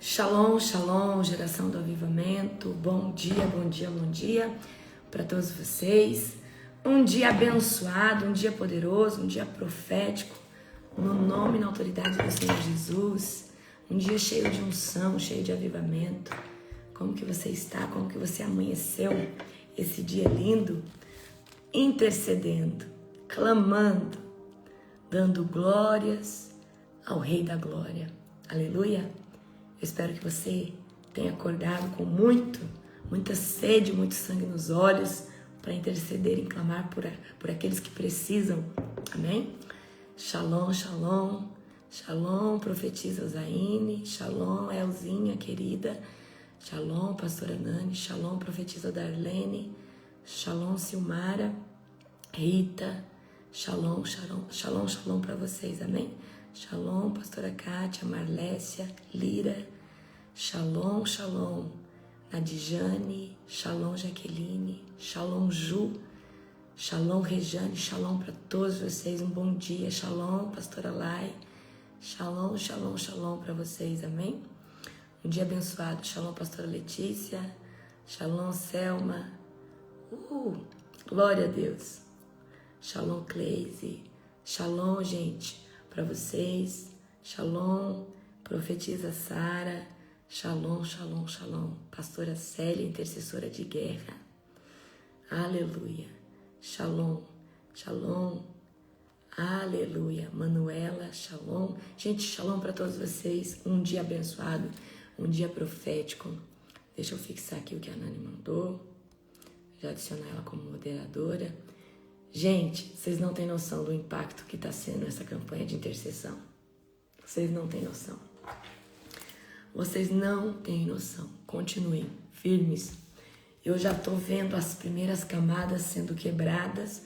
Shalom, shalom, geração do avivamento. Bom dia, bom dia, bom dia para todos vocês. Um dia abençoado, um dia poderoso, um dia profético, no nome e na autoridade do Senhor Jesus. Um dia cheio de unção, cheio de avivamento. Como que você está? Como que você amanheceu esse dia lindo? Intercedendo, clamando, dando glórias ao Rei da Glória. Aleluia! Eu espero que você tenha acordado com muita sede, muito sangue nos olhos para interceder e clamar por aqueles que precisam. Amém? Shalom, shalom. Shalom, profetiza Zaine. Shalom, Elzinha, querida. Shalom, pastora Nani. Shalom, profetiza Darlene. Shalom, Silmara. Rita. Shalom, shalom, shalom, shalom para vocês. Amém? Shalom, pastora Kátia, Marlécia, Lira. Shalom, shalom, Nadijane. Shalom, Jaqueline. Shalom, Ju. Shalom, Rejane. Shalom para todos vocês. Um bom dia. Shalom, pastora Lai. Shalom, shalom, shalom para vocês. Amém? Um dia abençoado. Shalom, pastora Letícia. Shalom, Selma. Glória a Deus. Shalom, Cleise. Shalom, gente, para vocês. Shalom, profetiza Sara. Shalom, shalom, shalom. Pastora Célia, intercessora de guerra. Aleluia. Shalom, shalom. Aleluia. Manuela, shalom. Gente, shalom para todos vocês. Um dia abençoado, um dia profético. Deixa eu fixar aqui o que a Nani mandou. Já adicionar ela como moderadora. Gente, vocês não têm noção do impacto que está sendo essa campanha de intercessão. Vocês não têm noção. Vocês não têm noção. Continuem firmes. Eu já estou vendo as primeiras camadas sendo quebradas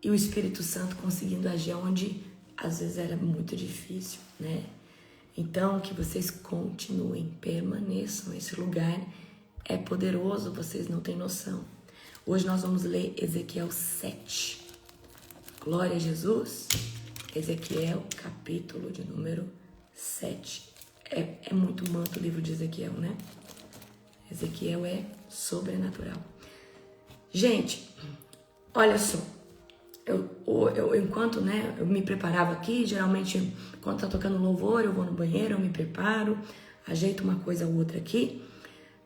e o Espírito Santo conseguindo agir onde às vezes era muito difícil, né? Então, que vocês continuem, permaneçam. Esse lugar é poderoso, vocês não têm noção. Hoje nós vamos ler Ezequiel 7. Glória a Jesus. Ezequiel, capítulo de número 7. É muito manto o livro de Ezequiel, né? Ezequiel é sobrenatural. Gente, olha só. Enquanto eu me preparava aqui, geralmente quando tá tocando louvor, eu vou no banheiro, eu me preparo, ajeito uma coisa ou outra aqui,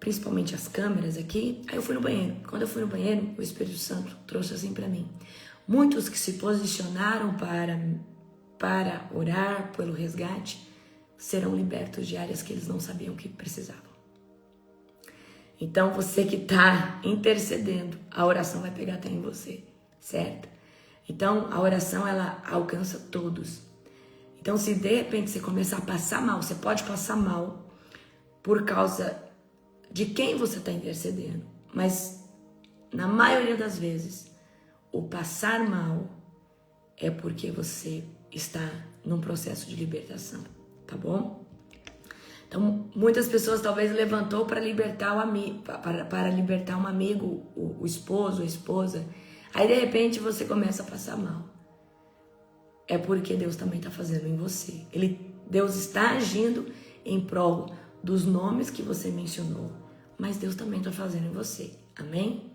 principalmente as câmeras aqui. Aí eu fui no banheiro. Quando eu fui no banheiro, o Espírito Santo trouxe assim para mim. Muitos que se posicionaram para orar pelo resgate serão libertos de áreas que eles não sabiam que precisavam. Então, você que está intercedendo, a oração vai pegar até em você, certo? Então, a oração, ela alcança todos. Então, se de repente você começar a passar mal, você pode passar mal por causa de quem você está intercedendo. Mas, na maioria das vezes, o passar mal é porque você está num processo de libertação. Tá bom? Então, muitas pessoas talvez levantou para libertar o amigo, para libertar um amigo, o esposo, a esposa. Aí, de repente, você começa a passar mal. É porque Deus também está fazendo em você. Deus está agindo em prol dos nomes que você mencionou, mas Deus também está fazendo em você. Amém?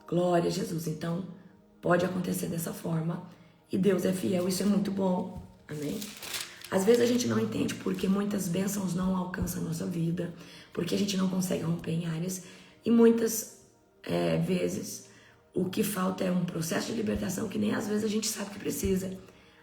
Glória a Jesus. Então, pode acontecer dessa forma. E Deus é fiel, isso é muito bom. Amém? Às vezes a gente não entende porque muitas bênçãos não alcançam a nossa vida, porque a gente não consegue romper em áreas, e muitas vezes o que falta é um processo de libertação que nem às vezes a gente sabe que precisa.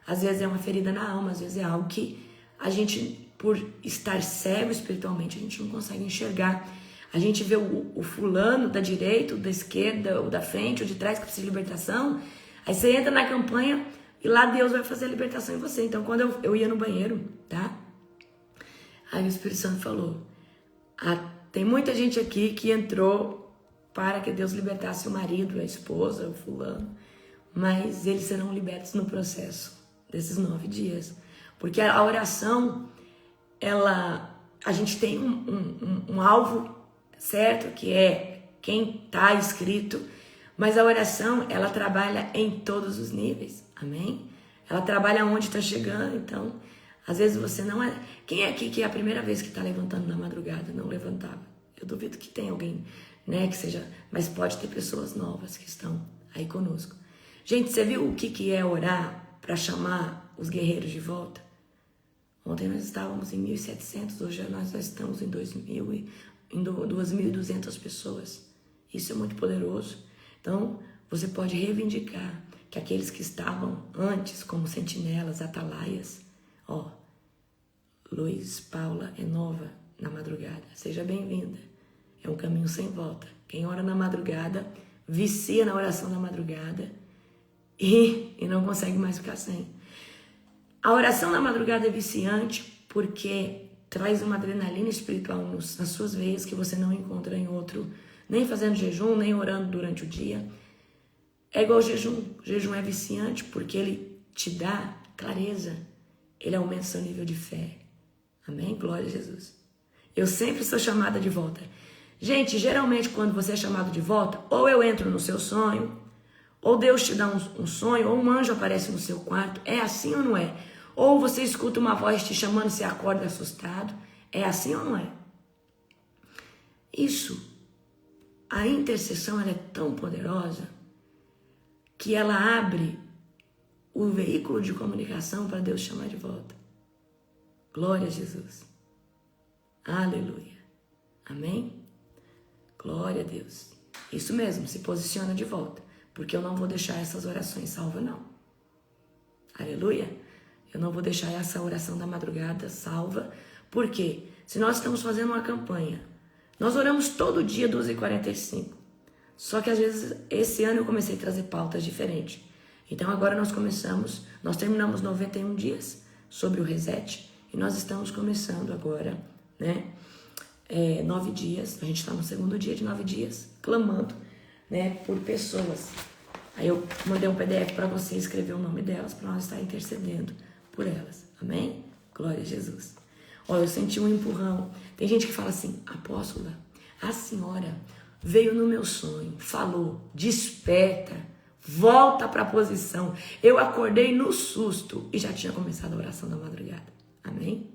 Às vezes é uma ferida na alma, às vezes é algo que a gente, por estar cego espiritualmente, a gente não consegue enxergar. A gente vê o fulano da direita, o da esquerda, o da frente, o de trás que precisa de libertação, aí você entra na campanha e lá Deus vai fazer a libertação em você. Então, quando eu ia no banheiro, tá? Aí o Espírito Santo falou, tem muita gente aqui que entrou para que Deus libertasse o marido, a esposa, o fulano. Mas eles serão libertos no processo desses 9 dias. Porque a oração, a gente tem um alvo certo, que é quem está escrito. Mas a oração, ela trabalha em todos os níveis. Amém? Ela trabalha onde está chegando. Então, Às vezes você não é... Quem é aqui que é a primeira vez que está levantando na madrugada? Não levantava. Eu duvido que tenha alguém, né, que seja... Mas pode ter pessoas novas que estão aí conosco. Gente, você viu o que é orar para chamar os guerreiros de volta? Ontem nós estávamos em 1.700, hoje nós estamos em 2.200 pessoas. Isso é muito poderoso. Então, você pode reivindicar que aqueles que estavam antes como sentinelas, atalaias, ó, Luiz, Paula é nova na madrugada. Seja bem-vinda. É um caminho sem volta. Quem ora na madrugada, vicia na oração da madrugada e não consegue mais ficar sem. A oração na madrugada é viciante porque traz uma adrenalina espiritual nas suas veias que você não encontra em outro, nem fazendo jejum, nem orando durante o dia. É igual jejum. Jejum é viciante porque ele te dá clareza. Ele aumenta o seu nível de fé. Amém? Glória a Jesus. Eu sempre sou chamada de volta. Gente, geralmente quando você é chamado de volta, ou eu entro no seu sonho, ou Deus te dá um sonho, ou um anjo aparece no seu quarto. É assim ou não é? Ou você escuta uma voz te chamando e você acorda assustado. É assim ou não é? Isso, a intercessão ela é tão poderosa que ela abre o veículo de comunicação para Deus chamar de volta. Glória a Jesus. Aleluia. Amém? Glória a Deus. Isso mesmo, se posiciona de volta. Porque eu não vou deixar essas orações salvas, não. Aleluia. Eu não vou deixar essa oração da madrugada salva. Por quê? Se nós estamos fazendo uma campanha, nós oramos todo dia 12h45. Só que às vezes, esse ano eu comecei a trazer pautas diferentes. Então agora nós terminamos 91 dias sobre o reset. E nós estamos começando agora, né? 9 dias, a gente está no segundo dia de 9 dias, clamando, né, por pessoas. Aí eu mandei um PDF para você escrever o nome delas, para nós estar intercedendo por elas. Amém? Glória a Jesus. Olha, eu senti um empurrão. Tem gente que fala assim, apóstola, a senhora veio no meu sonho, falou, desperta, volta para a posição. Eu acordei no susto e já tinha começado a oração da madrugada. Amém?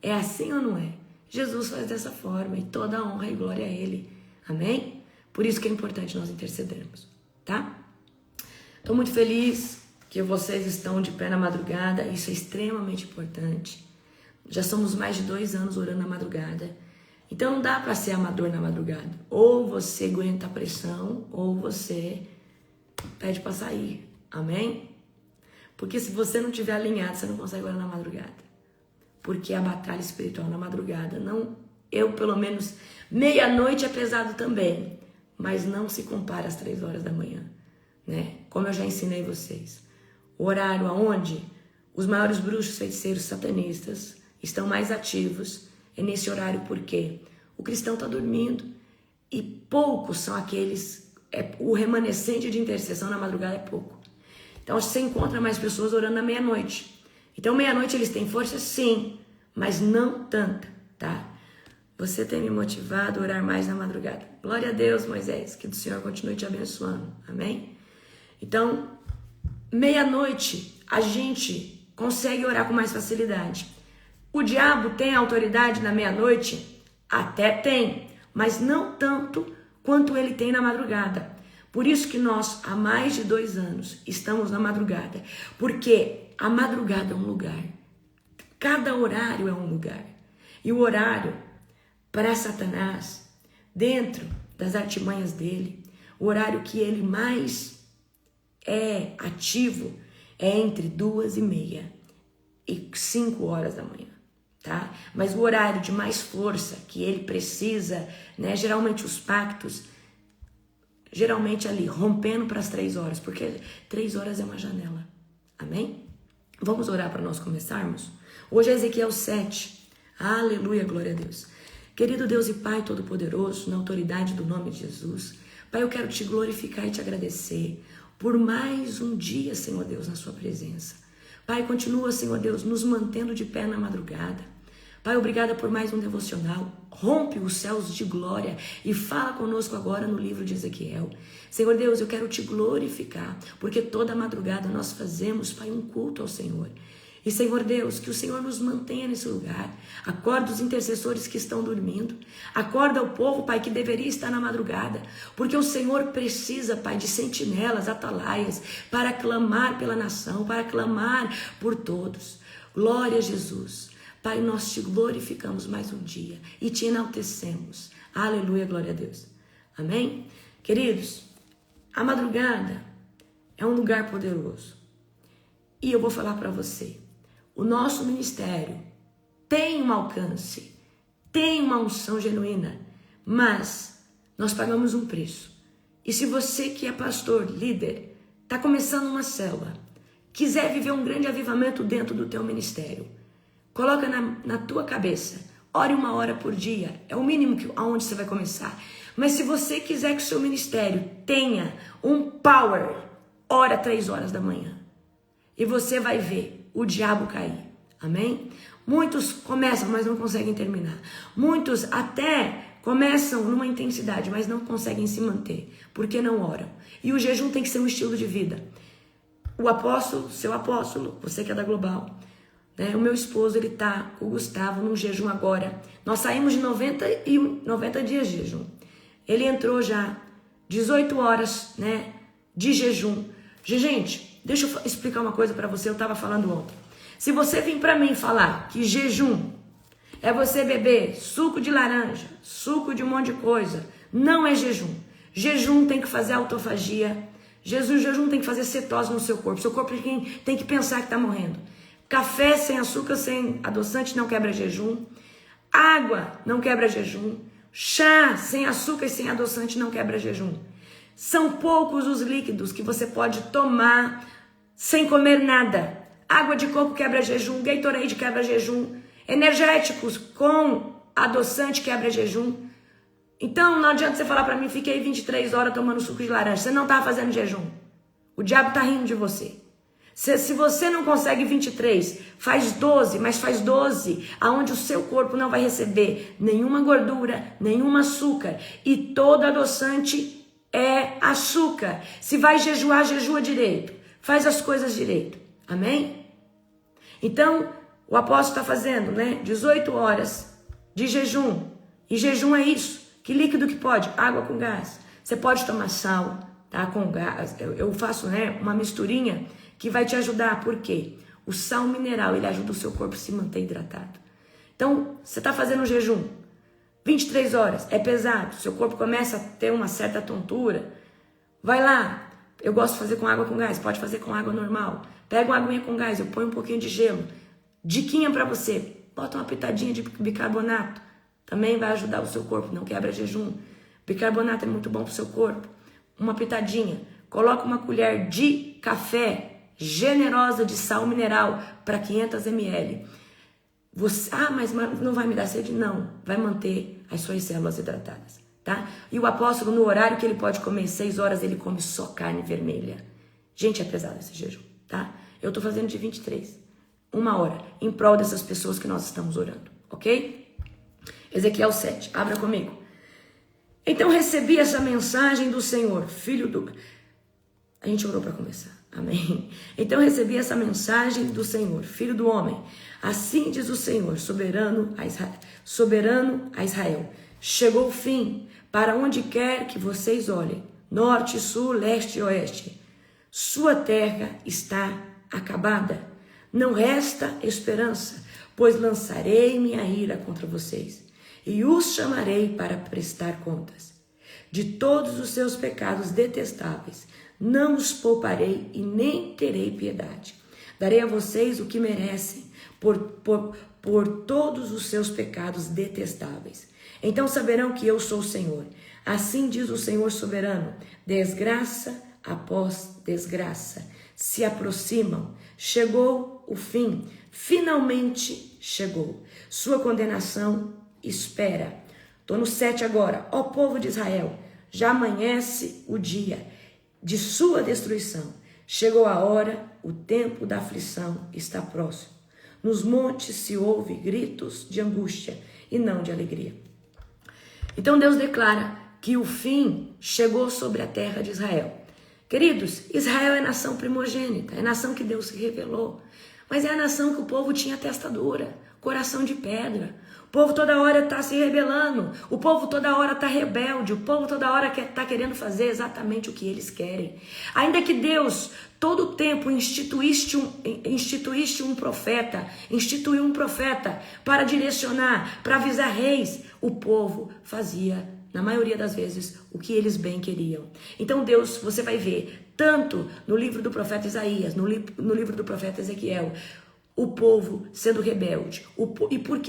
É assim ou não é? Jesus faz dessa forma e toda a honra e glória a Ele. Amém? Por isso que é importante nós intercedermos, tá? Estou muito feliz que vocês estão de pé na madrugada. Isso é extremamente importante. Já somos mais de 2 anos orando na madrugada. Então não dá para ser amador na madrugada. Ou você aguenta a pressão, ou você pede para sair. Amém? Porque se você não estiver alinhado, você não consegue orar na madrugada. Porque a batalha espiritual na madrugada, não, eu pelo menos, meia-noite é pesado também, mas não se compara às 3 horas da manhã, né? Como eu já ensinei vocês. O horário aonde os maiores bruxos, feiticeiros, satanistas estão mais ativos é nesse horário, porque o cristão está dormindo e poucos são aqueles, o remanescente de intercessão na madrugada é pouco. Então você encontra mais pessoas orando na meia-noite. Então, meia-noite eles têm força, sim, mas não tanta, tá? Você tem me motivado a orar mais na madrugada. Glória a Deus, Moisés, que o Senhor continue te abençoando, amém? Então, meia-noite a gente consegue orar com mais facilidade. O diabo tem autoridade na meia-noite? Até tem, mas não tanto quanto ele tem na madrugada. Por isso que nós, há mais de 2 anos, estamos na madrugada, porque a madrugada é um lugar. Cada horário é um lugar. E o horário para Satanás, dentro das artimanhas dele, o horário que ele mais é ativo é entre 2h30 e 5 horas da manhã, tá? Mas o horário de mais força que ele precisa, né? Geralmente os pactos, geralmente ali, rompendo para as 3 horas, porque 3 horas é uma janela. Amém? Vamos orar para nós começarmos? Hoje é Ezequiel 7. Aleluia, glória a Deus. Querido Deus e Pai Todo-Poderoso, na autoridade do nome de Jesus, Pai, eu quero te glorificar e te agradecer por mais um dia, Senhor Deus, na sua presença. Pai, continua, Senhor Deus, nos mantendo de pé na madrugada. Pai, obrigada por mais um devocional. Rompe os céus de glória e fala conosco agora no livro de Ezequiel. Senhor Deus, eu quero te glorificar, porque toda madrugada nós fazemos, Pai, um culto ao Senhor. E, Senhor Deus, que o Senhor nos mantenha nesse lugar. Acorda os intercessores que estão dormindo. Acorda o povo, Pai, que deveria estar na madrugada. Porque o Senhor precisa, Pai, de sentinelas, atalaias, para clamar pela nação, para clamar por todos. Glória a Jesus. Pai, nós te glorificamos mais um dia e te enaltecemos. Aleluia, glória a Deus. Amém? Queridos, a madrugada é um lugar poderoso. E eu vou falar para você. O nosso ministério tem um alcance, tem uma unção genuína, mas nós pagamos um preço. E se você que é pastor, líder, está começando uma célula, quiser viver um grande avivamento dentro do teu ministério, coloca na tua cabeça, ore 1 hora por dia, é o mínimo aonde você vai começar. Mas se você quiser que o seu ministério tenha um power, ora 3 horas da manhã. E você vai ver o diabo cair. Amém? Muitos começam, mas não conseguem terminar. Muitos até começam numa intensidade, mas não conseguem se manter, porque não oram. E o jejum tem que ser um estilo de vida. O apóstolo, seu apóstolo, você que é da Global, né? O meu esposo, ele tá com o Gustavo num jejum agora. Nós saímos de 90 dias de jejum. Ele entrou já 18 horas, né, de jejum. Gente, deixa eu explicar uma coisa para você, eu estava falando ontem. Se você vir para mim falar que jejum é você beber suco de laranja, suco de um monte de coisa, não é jejum. Jejum tem que fazer autofagia. Jejum tem que fazer cetose no seu corpo. Seu corpo tem que pensar que está morrendo. Café sem açúcar, sem adoçante não quebra jejum. Água não quebra jejum. Chá sem açúcar e sem adoçante não quebra jejum. São poucos os líquidos que você pode tomar sem comer nada. Água de coco quebra jejum, Gatorade quebra jejum, energéticos com adoçante quebra jejum. Então não adianta você falar para mim, fiquei 23 horas tomando suco de laranja. Você não está fazendo jejum. O diabo está rindo de você. Se você não consegue 23, faz 12, mas faz 12 aonde o seu corpo não vai receber nenhuma gordura, nenhum açúcar. E todo adoçante é açúcar. Se vai jejuar, jejua direito. Faz as coisas direito. Amém? Então, o apóstolo está fazendo, né? 18 horas de jejum. E jejum é isso. Que líquido que pode? Água com gás. Você pode tomar sal, tá? Com gás. Eu faço, né, uma misturinha que vai te ajudar. Por quê? O sal mineral, ele ajuda o seu corpo a se manter hidratado. Então, você está fazendo um jejum. 23 horas, é pesado. Seu corpo começa a ter uma certa tontura. Vai lá. Eu gosto de fazer com água com gás. Pode fazer com água normal. Pega uma aguinha com gás, eu ponho um pouquinho de gelo. Diquinha para você. Bota uma pitadinha de bicarbonato. Também vai ajudar o seu corpo, não quebra jejum. Bicarbonato é muito bom para o seu corpo. Uma pitadinha. Coloca uma colher de café generosa de sal mineral para 500 ml. Você, mas não vai me dar sede? Não. Vai manter as suas células hidratadas. Tá? E o apóstolo, no horário que ele pode comer, 6 horas, ele come só carne vermelha. Gente, é pesado esse jejum. Tá? Eu estou fazendo de 23. 1 hora. Em prol dessas pessoas que nós estamos orando. Ok? Ezequiel 7. Abra comigo. Então recebi essa mensagem do Senhor, filho do... A gente orou para começar. Amém? Então recebi essa mensagem do Senhor, filho do homem. Assim diz o Senhor, soberano a Israel. Chegou o fim, para onde quer que vocês olhem. Norte, sul, leste e oeste. Sua terra está acabada. Não resta esperança, pois lançarei minha ira contra vocês. E os chamarei para prestar contas. De todos os seus pecados detestáveis, não os pouparei e nem terei piedade. Darei a vocês o que merecem por todos os seus pecados detestáveis. Então saberão que eu sou o Senhor. Assim diz o Senhor soberano. Desgraça após desgraça se aproximam. Chegou o fim. Finalmente chegou. Sua condenação espera. Estou no 7 agora. Ó povo de Israel, já amanhece o dia de sua destruição. Chegou a hora, o tempo da aflição está próximo. Nos montes se ouve gritos de angústia e não de alegria. Então Deus declara que o fim chegou sobre a terra de Israel. Queridos, Israel é nação primogênita, é nação que Deus se revelou. Mas é a nação que o povo tinha testa dura, coração de pedra. O povo toda hora está se rebelando, o povo toda hora está rebelde, o povo toda hora está querendo fazer exatamente o que eles querem. Ainda que Deus todo o tempo instituiu um profeta para direcionar, para avisar reis, o povo fazia, na maioria das vezes, o que eles bem queriam. Então Deus, você vai ver, tanto no livro do profeta Isaías, no livro do profeta Ezequiel, o povo sendo rebelde.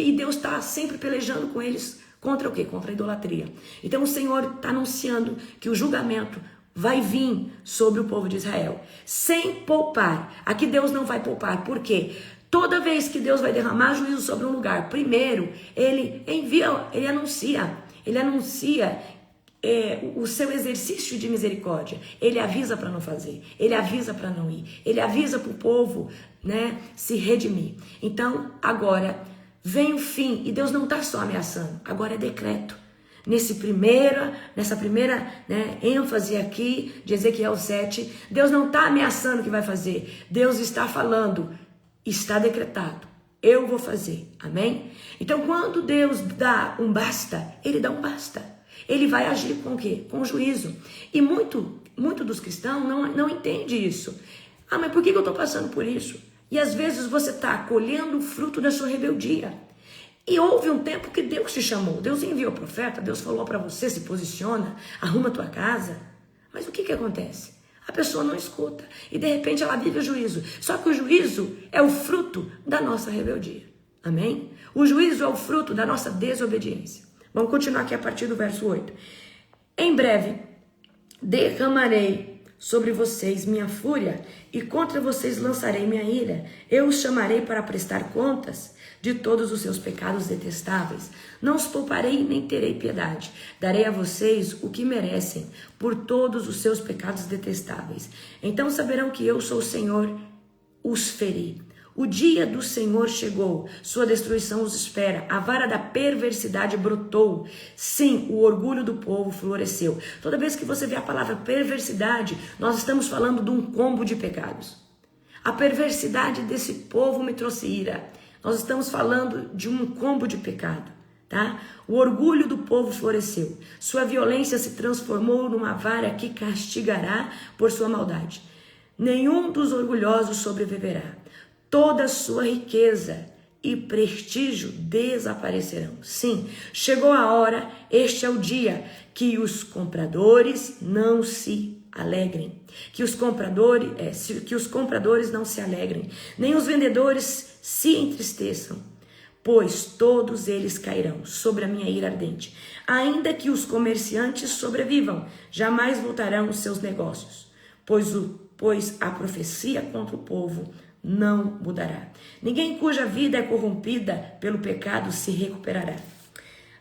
E Deus está sempre pelejando com eles contra o quê? Contra a idolatria. Então o Senhor está anunciando que o julgamento vai vir sobre o povo de Israel, sem poupar. Aqui Deus não vai poupar, por quê? Toda vez que Deus vai derramar juízo sobre um lugar, primeiro ele anuncia o seu exercício de misericórdia. Ele avisa para não fazer, ele avisa para não ir, ele avisa para o povo, né, se redimir. Então agora vem o fim, e Deus não está só ameaçando, agora é decreto. Nessa primeira, né, ênfase aqui de Ezequiel 7, Deus não está ameaçando que vai fazer, Deus está falando, está decretado, eu vou fazer, amém? Então quando Deus dá um basta, ele dá um basta. Ele vai agir com o quê? Com juízo. E muito dos cristãos não entende isso. Ah, mas por que eu estou passando por isso? E às vezes você está colhendo o fruto da sua rebeldia. E houve um tempo que Deus te chamou. Deus enviou o profeta, Deus falou para você, se posiciona, arruma a tua casa. Mas o que acontece? A pessoa não escuta. E de repente ela vive o juízo. Só que o juízo é o fruto da nossa rebeldia. Amém? O juízo é o fruto da nossa desobediência. Vamos continuar aqui a partir do verso 8. Em breve derramarei sobre vocês minha fúria e contra vocês lançarei minha ira. Eu os chamarei para prestar contas de todos os seus pecados detestáveis. Não os pouparei nem terei piedade. Darei a vocês o que merecem por todos os seus pecados detestáveis. Então saberão que eu sou o Senhor, os feri. O dia do Senhor chegou, sua destruição os espera, a vara da perversidade brotou, sim, o orgulho do povo floresceu. Toda vez que você vê a palavra perversidade, nós estamos falando de um combo de pecados. A perversidade desse povo me trouxe ira. Nós estamos falando de um combo de pecado, tá? O orgulho do povo floresceu, sua violência se transformou numa vara que castigará por sua maldade. Nenhum dos orgulhosos sobreviverá. Toda a sua riqueza e prestígio desaparecerão. Sim, chegou a hora, este é o dia que os compradores não se alegrem. Que os compradores não se alegrem, nem os vendedores se entristeçam, pois todos eles cairão sobre a minha ira ardente. Ainda que os comerciantes sobrevivam, jamais voltarão os seus negócios, pois a profecia contra o povo não mudará. Ninguém cuja vida é corrompida pelo pecado se recuperará.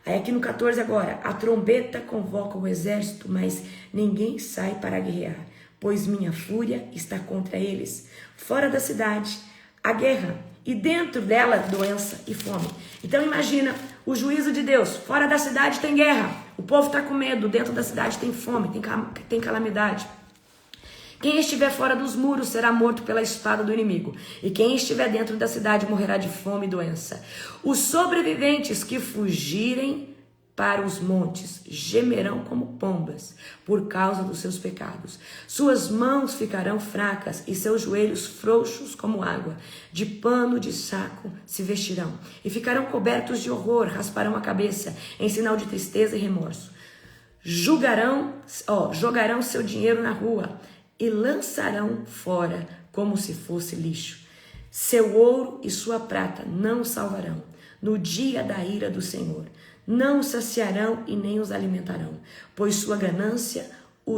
Aí aqui no 14 agora, a trombeta convoca o exército, mas ninguém sai para guerrear, pois minha fúria está contra eles. Fora da cidade, a guerra, e dentro dela, doença e fome. Então imagina o juízo de Deus. Fora da cidade tem guerra, o povo está com medo, dentro da cidade tem fome, tem calamidade. Quem estiver fora dos muros será morto pela espada do inimigo, e quem estiver dentro da cidade morrerá de fome e doença. Os sobreviventes que fugirem para os montes gemerão como pombas por causa dos seus pecados. Suas mãos ficarão fracas e seus joelhos frouxos como água. De pano de saco se vestirão e ficarão cobertos de horror, rasparão a cabeça em sinal de tristeza e remorso. Jogarão seu dinheiro na rua e lançarão fora como se fosse lixo. Seu ouro e sua prata não o salvarão no dia da ira do Senhor. Não os saciarão e nem os alimentarão, pois sua ganância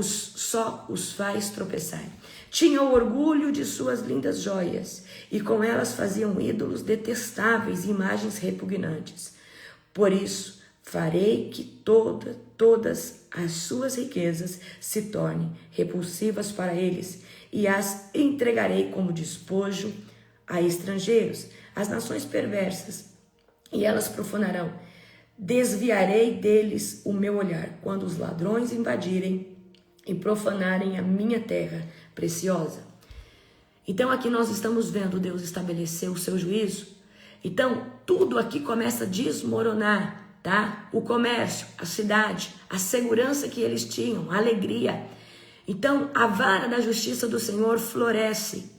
só os faz tropeçar. Tinham orgulho de suas lindas joias, e com elas faziam ídolos detestáveis e imagens repugnantes. Por isso, farei que todas as suas riquezas se tornem repulsivas para eles, e as entregarei como despojo a estrangeiros, às nações perversas, e elas profanarão. Desviarei deles o meu olhar quando os ladrões invadirem e profanarem a minha terra preciosa. Então aqui nós estamos vendo Deus estabelecer o seu juízo. Então tudo aqui começa a desmoronar, tá? O comércio, a cidade, a segurança que eles tinham, a alegria. Então a vara da justiça do Senhor floresce.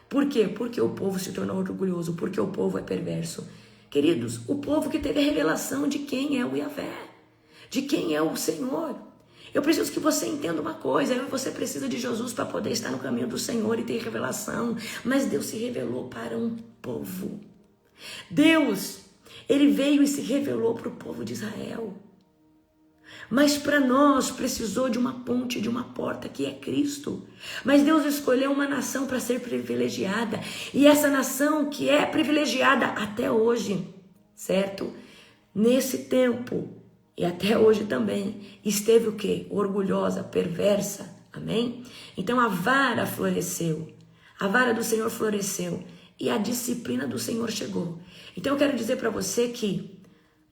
Por quê? Porque o povo se tornou orgulhoso, porque o povo é perverso. Queridos, o povo que teve a revelação de quem é o Yahvé, de quem é o Senhor. Eu preciso que você entenda uma coisa, eu e você precisa de Jesus para poder estar no caminho do Senhor e ter revelação. Mas Deus se revelou para um povo. Deus, Ele veio e se revelou para o povo de Israel. Mas para nós precisou de uma ponte, de uma porta que é Cristo. Mas Deus escolheu uma nação para ser privilegiada. E essa nação que é privilegiada até hoje, certo? Nesse tempo e até hoje também, esteve o quê? Orgulhosa, perversa. Amém? Então a vara floresceu. A vara do Senhor floresceu. E a disciplina do Senhor chegou. Então eu quero dizer para você que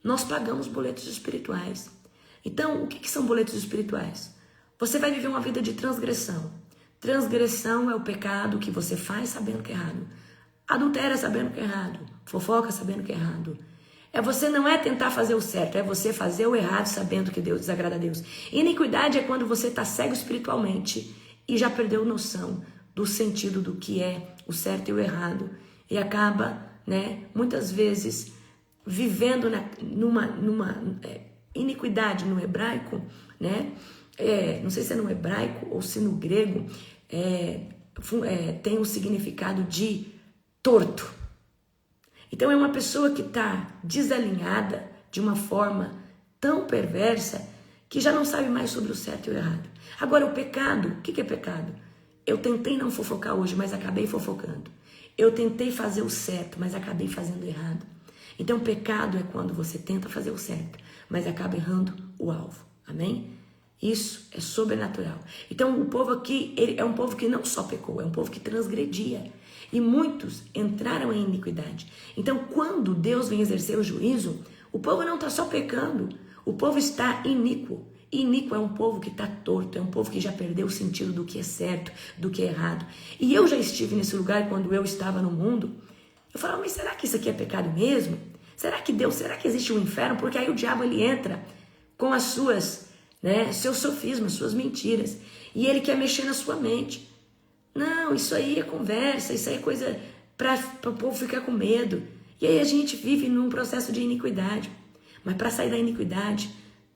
nós pagamos boletos espirituais. Então, o que são boletos espirituais? Você vai viver uma vida de transgressão. Transgressão é o pecado que você faz sabendo que é errado. Adultério sabendo que é errado. Fofoca sabendo que é errado. Você não é tentar fazer o certo, é você fazer o errado sabendo que Deus desagrada a Deus. Iniquidade é quando você está cego espiritualmente e já perdeu noção do sentido do que é o certo e o errado. E acaba, muitas vezes, vivendo numa iniquidade no hebraico, não sei se é no hebraico ou se no grego, tem o significado de torto. Então é uma pessoa que está desalinhada de uma forma tão perversa que já não sabe mais sobre o certo e o errado. Agora o pecado, o que é pecado? Eu tentei não fofocar hoje, mas acabei fofocando. Eu tentei fazer o certo, mas acabei fazendo errado. Então pecado é quando você tenta fazer o certo, mas acaba errando o alvo. Amém? Isso é sobrenatural. Então o povo aqui é um povo que não só pecou, é um povo que transgredia. E muitos entraram em iniquidade. Então quando Deus vem exercer o juízo, o povo não está só pecando, o povo está iníquo. Iníquo é um povo que está torto, é um povo que já perdeu o sentido do que é certo, do que é errado. E eu já estive nesse lugar quando eu estava no mundo. Eu falava, mas será que isso aqui é pecado mesmo? Será que existe um inferno? Porque aí o diabo ele entra com as seus sofismas, suas mentiras. E ele quer mexer na sua mente. Não, isso aí é conversa, isso aí é coisa para o povo ficar com medo. E aí a gente vive num processo de iniquidade. Mas para sair da iniquidade,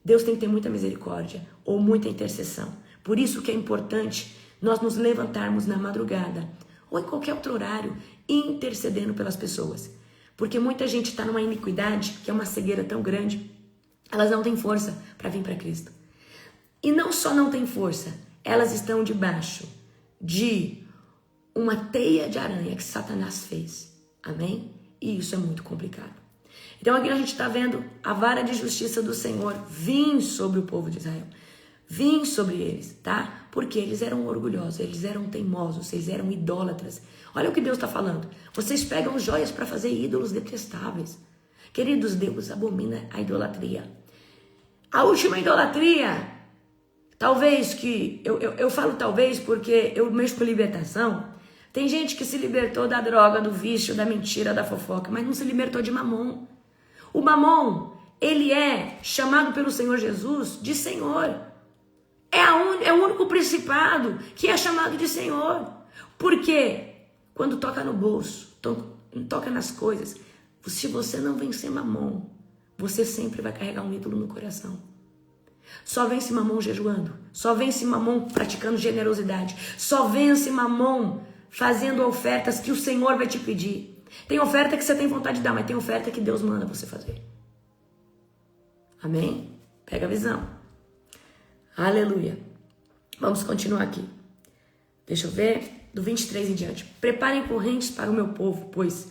Deus tem que ter muita misericórdia ou muita intercessão. Por isso que é importante nós nos levantarmos na madrugada ou em qualquer outro horário intercedendo pelas pessoas. Porque muita gente está numa iniquidade, que é uma cegueira tão grande, elas não têm força para vir para Cristo. E não só não têm força, elas estão debaixo de uma teia de aranha que Satanás fez. Amém? E isso é muito complicado. Então aqui a gente está vendo a vara de justiça do Senhor vir sobre o povo de Israel. Vir sobre eles, tá? Porque eles eram orgulhosos, eles eram teimosos, eles eram idólatras. Olha o que Deus está falando. Vocês pegam joias para fazer ídolos detestáveis. Queridos, Deus abomina a idolatria. A última idolatria, talvez que... Eu falo talvez porque eu mexo com libertação. Tem gente que se libertou da droga, do vício, da mentira, da fofoca, mas não se libertou de Mamon. O Mamon, ele é chamado pelo Senhor Jesus de Senhor. É o único principado que é chamado de Senhor. Porque quando toca no bolso, toca nas coisas, se você não vencer Mamon, você sempre vai carregar um ídolo no coração. Só vence Mamon jejuando, só vence Mamon praticando generosidade, só vence Mamon fazendo ofertas que o Senhor vai te pedir. Tem oferta que você tem vontade de dar, mas tem oferta que Deus manda você fazer. Amém? Pega a visão. Aleluia. Vamos continuar aqui. Deixa eu ver. Do 23 em diante. Preparem correntes para o meu povo, pois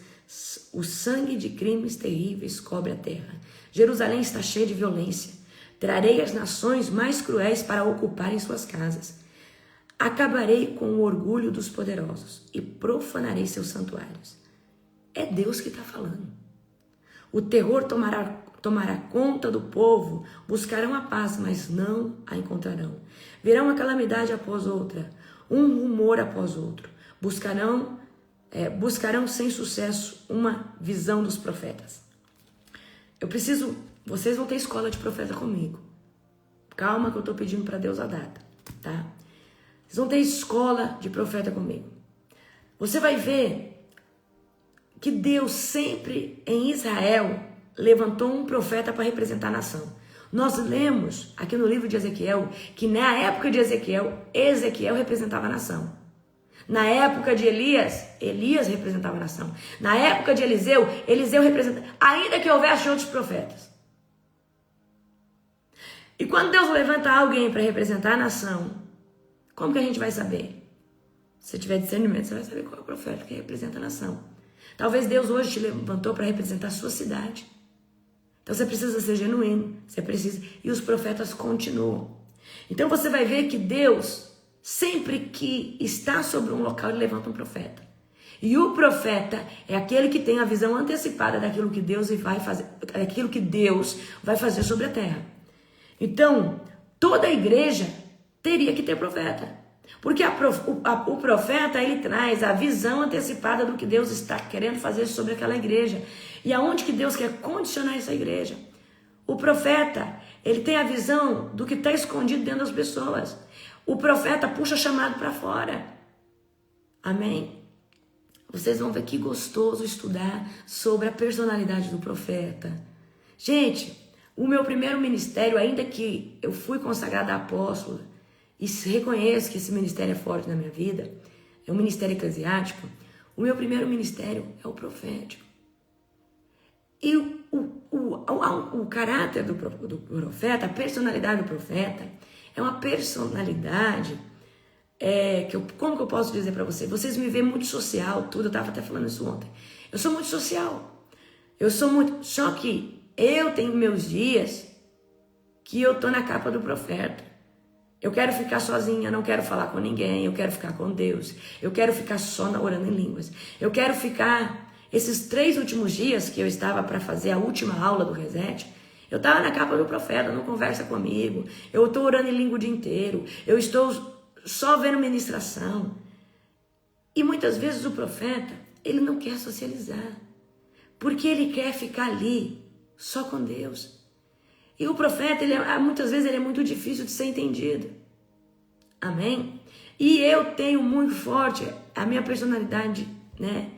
o sangue de crimes terríveis cobre a terra. Jerusalém está cheia de violência. Trarei as nações mais cruéis para ocuparem suas casas. Acabarei com o orgulho dos poderosos e profanarei seus santuários. É Deus que está falando. O terror tomará conta do povo, buscarão a paz, mas não a encontrarão. Verão uma calamidade após outra, um rumor após outro. Buscarão buscarão sem sucesso uma visão dos profetas. Vocês vão ter escola de profeta comigo. Calma que eu estou pedindo para Deus a data, tá? Vocês vão ter escola de profeta comigo. Você vai ver que Deus sempre em Israel levantou um profeta para representar a nação. Nós lemos aqui no livro de Ezequiel que na época de Ezequiel representava a nação. Na época de Elias representava a nação. Na época de Eliseu representava, ainda que houvesse outros profetas. E quando Deus levanta alguém para representar a nação, como que a gente vai saber? Se tiver discernimento, você vai saber qual é o profeta que representa a nação. Talvez Deus hoje te levantou para representar a sua cidade. Então você precisa ser genuíno, e os profetas continuam. Então você vai ver que Deus, sempre que está sobre um local, ele levanta um profeta. E o profeta é aquele que tem a visão antecipada daquilo que Deus vai fazer sobre a terra. Então, toda a igreja teria que ter profeta. Porque o profeta, ele traz a visão antecipada do que Deus está querendo fazer sobre aquela igreja. E aonde que Deus quer condicionar essa igreja. O profeta, ele tem a visão do que está escondido dentro das pessoas. O profeta puxa chamado para fora. Amém? Vocês vão ver que gostoso estudar sobre a personalidade do profeta. Gente, o meu primeiro ministério, ainda que eu fui consagrada apóstola, e reconheço que esse ministério é forte na minha vida, é um ministério eclesiástico, o meu primeiro ministério é o profético. E o caráter do profeta, a personalidade do profeta, é uma personalidade, como que eu posso dizer para vocês? Vocês me veem muito social, tudo, eu estava até falando isso ontem. Eu sou muito social, só que eu tenho meus dias que eu tô na capa do profeta. Eu quero ficar sozinha, não quero falar com ninguém, eu quero ficar com Deus. Eu quero ficar só orando em línguas. Eu quero ficar, esses 3 últimos dias que eu estava para fazer a última aula do Reset, eu estava na capa do profeta, não conversa comigo. Eu estou orando em língua o dia inteiro. Eu estou só vendo ministração. E muitas vezes o profeta, ele não quer socializar. Porque ele quer ficar ali, só com Deus. E o profeta, muitas vezes, ele é muito difícil de ser entendido. Amém? E eu tenho muito forte a minha personalidade, né?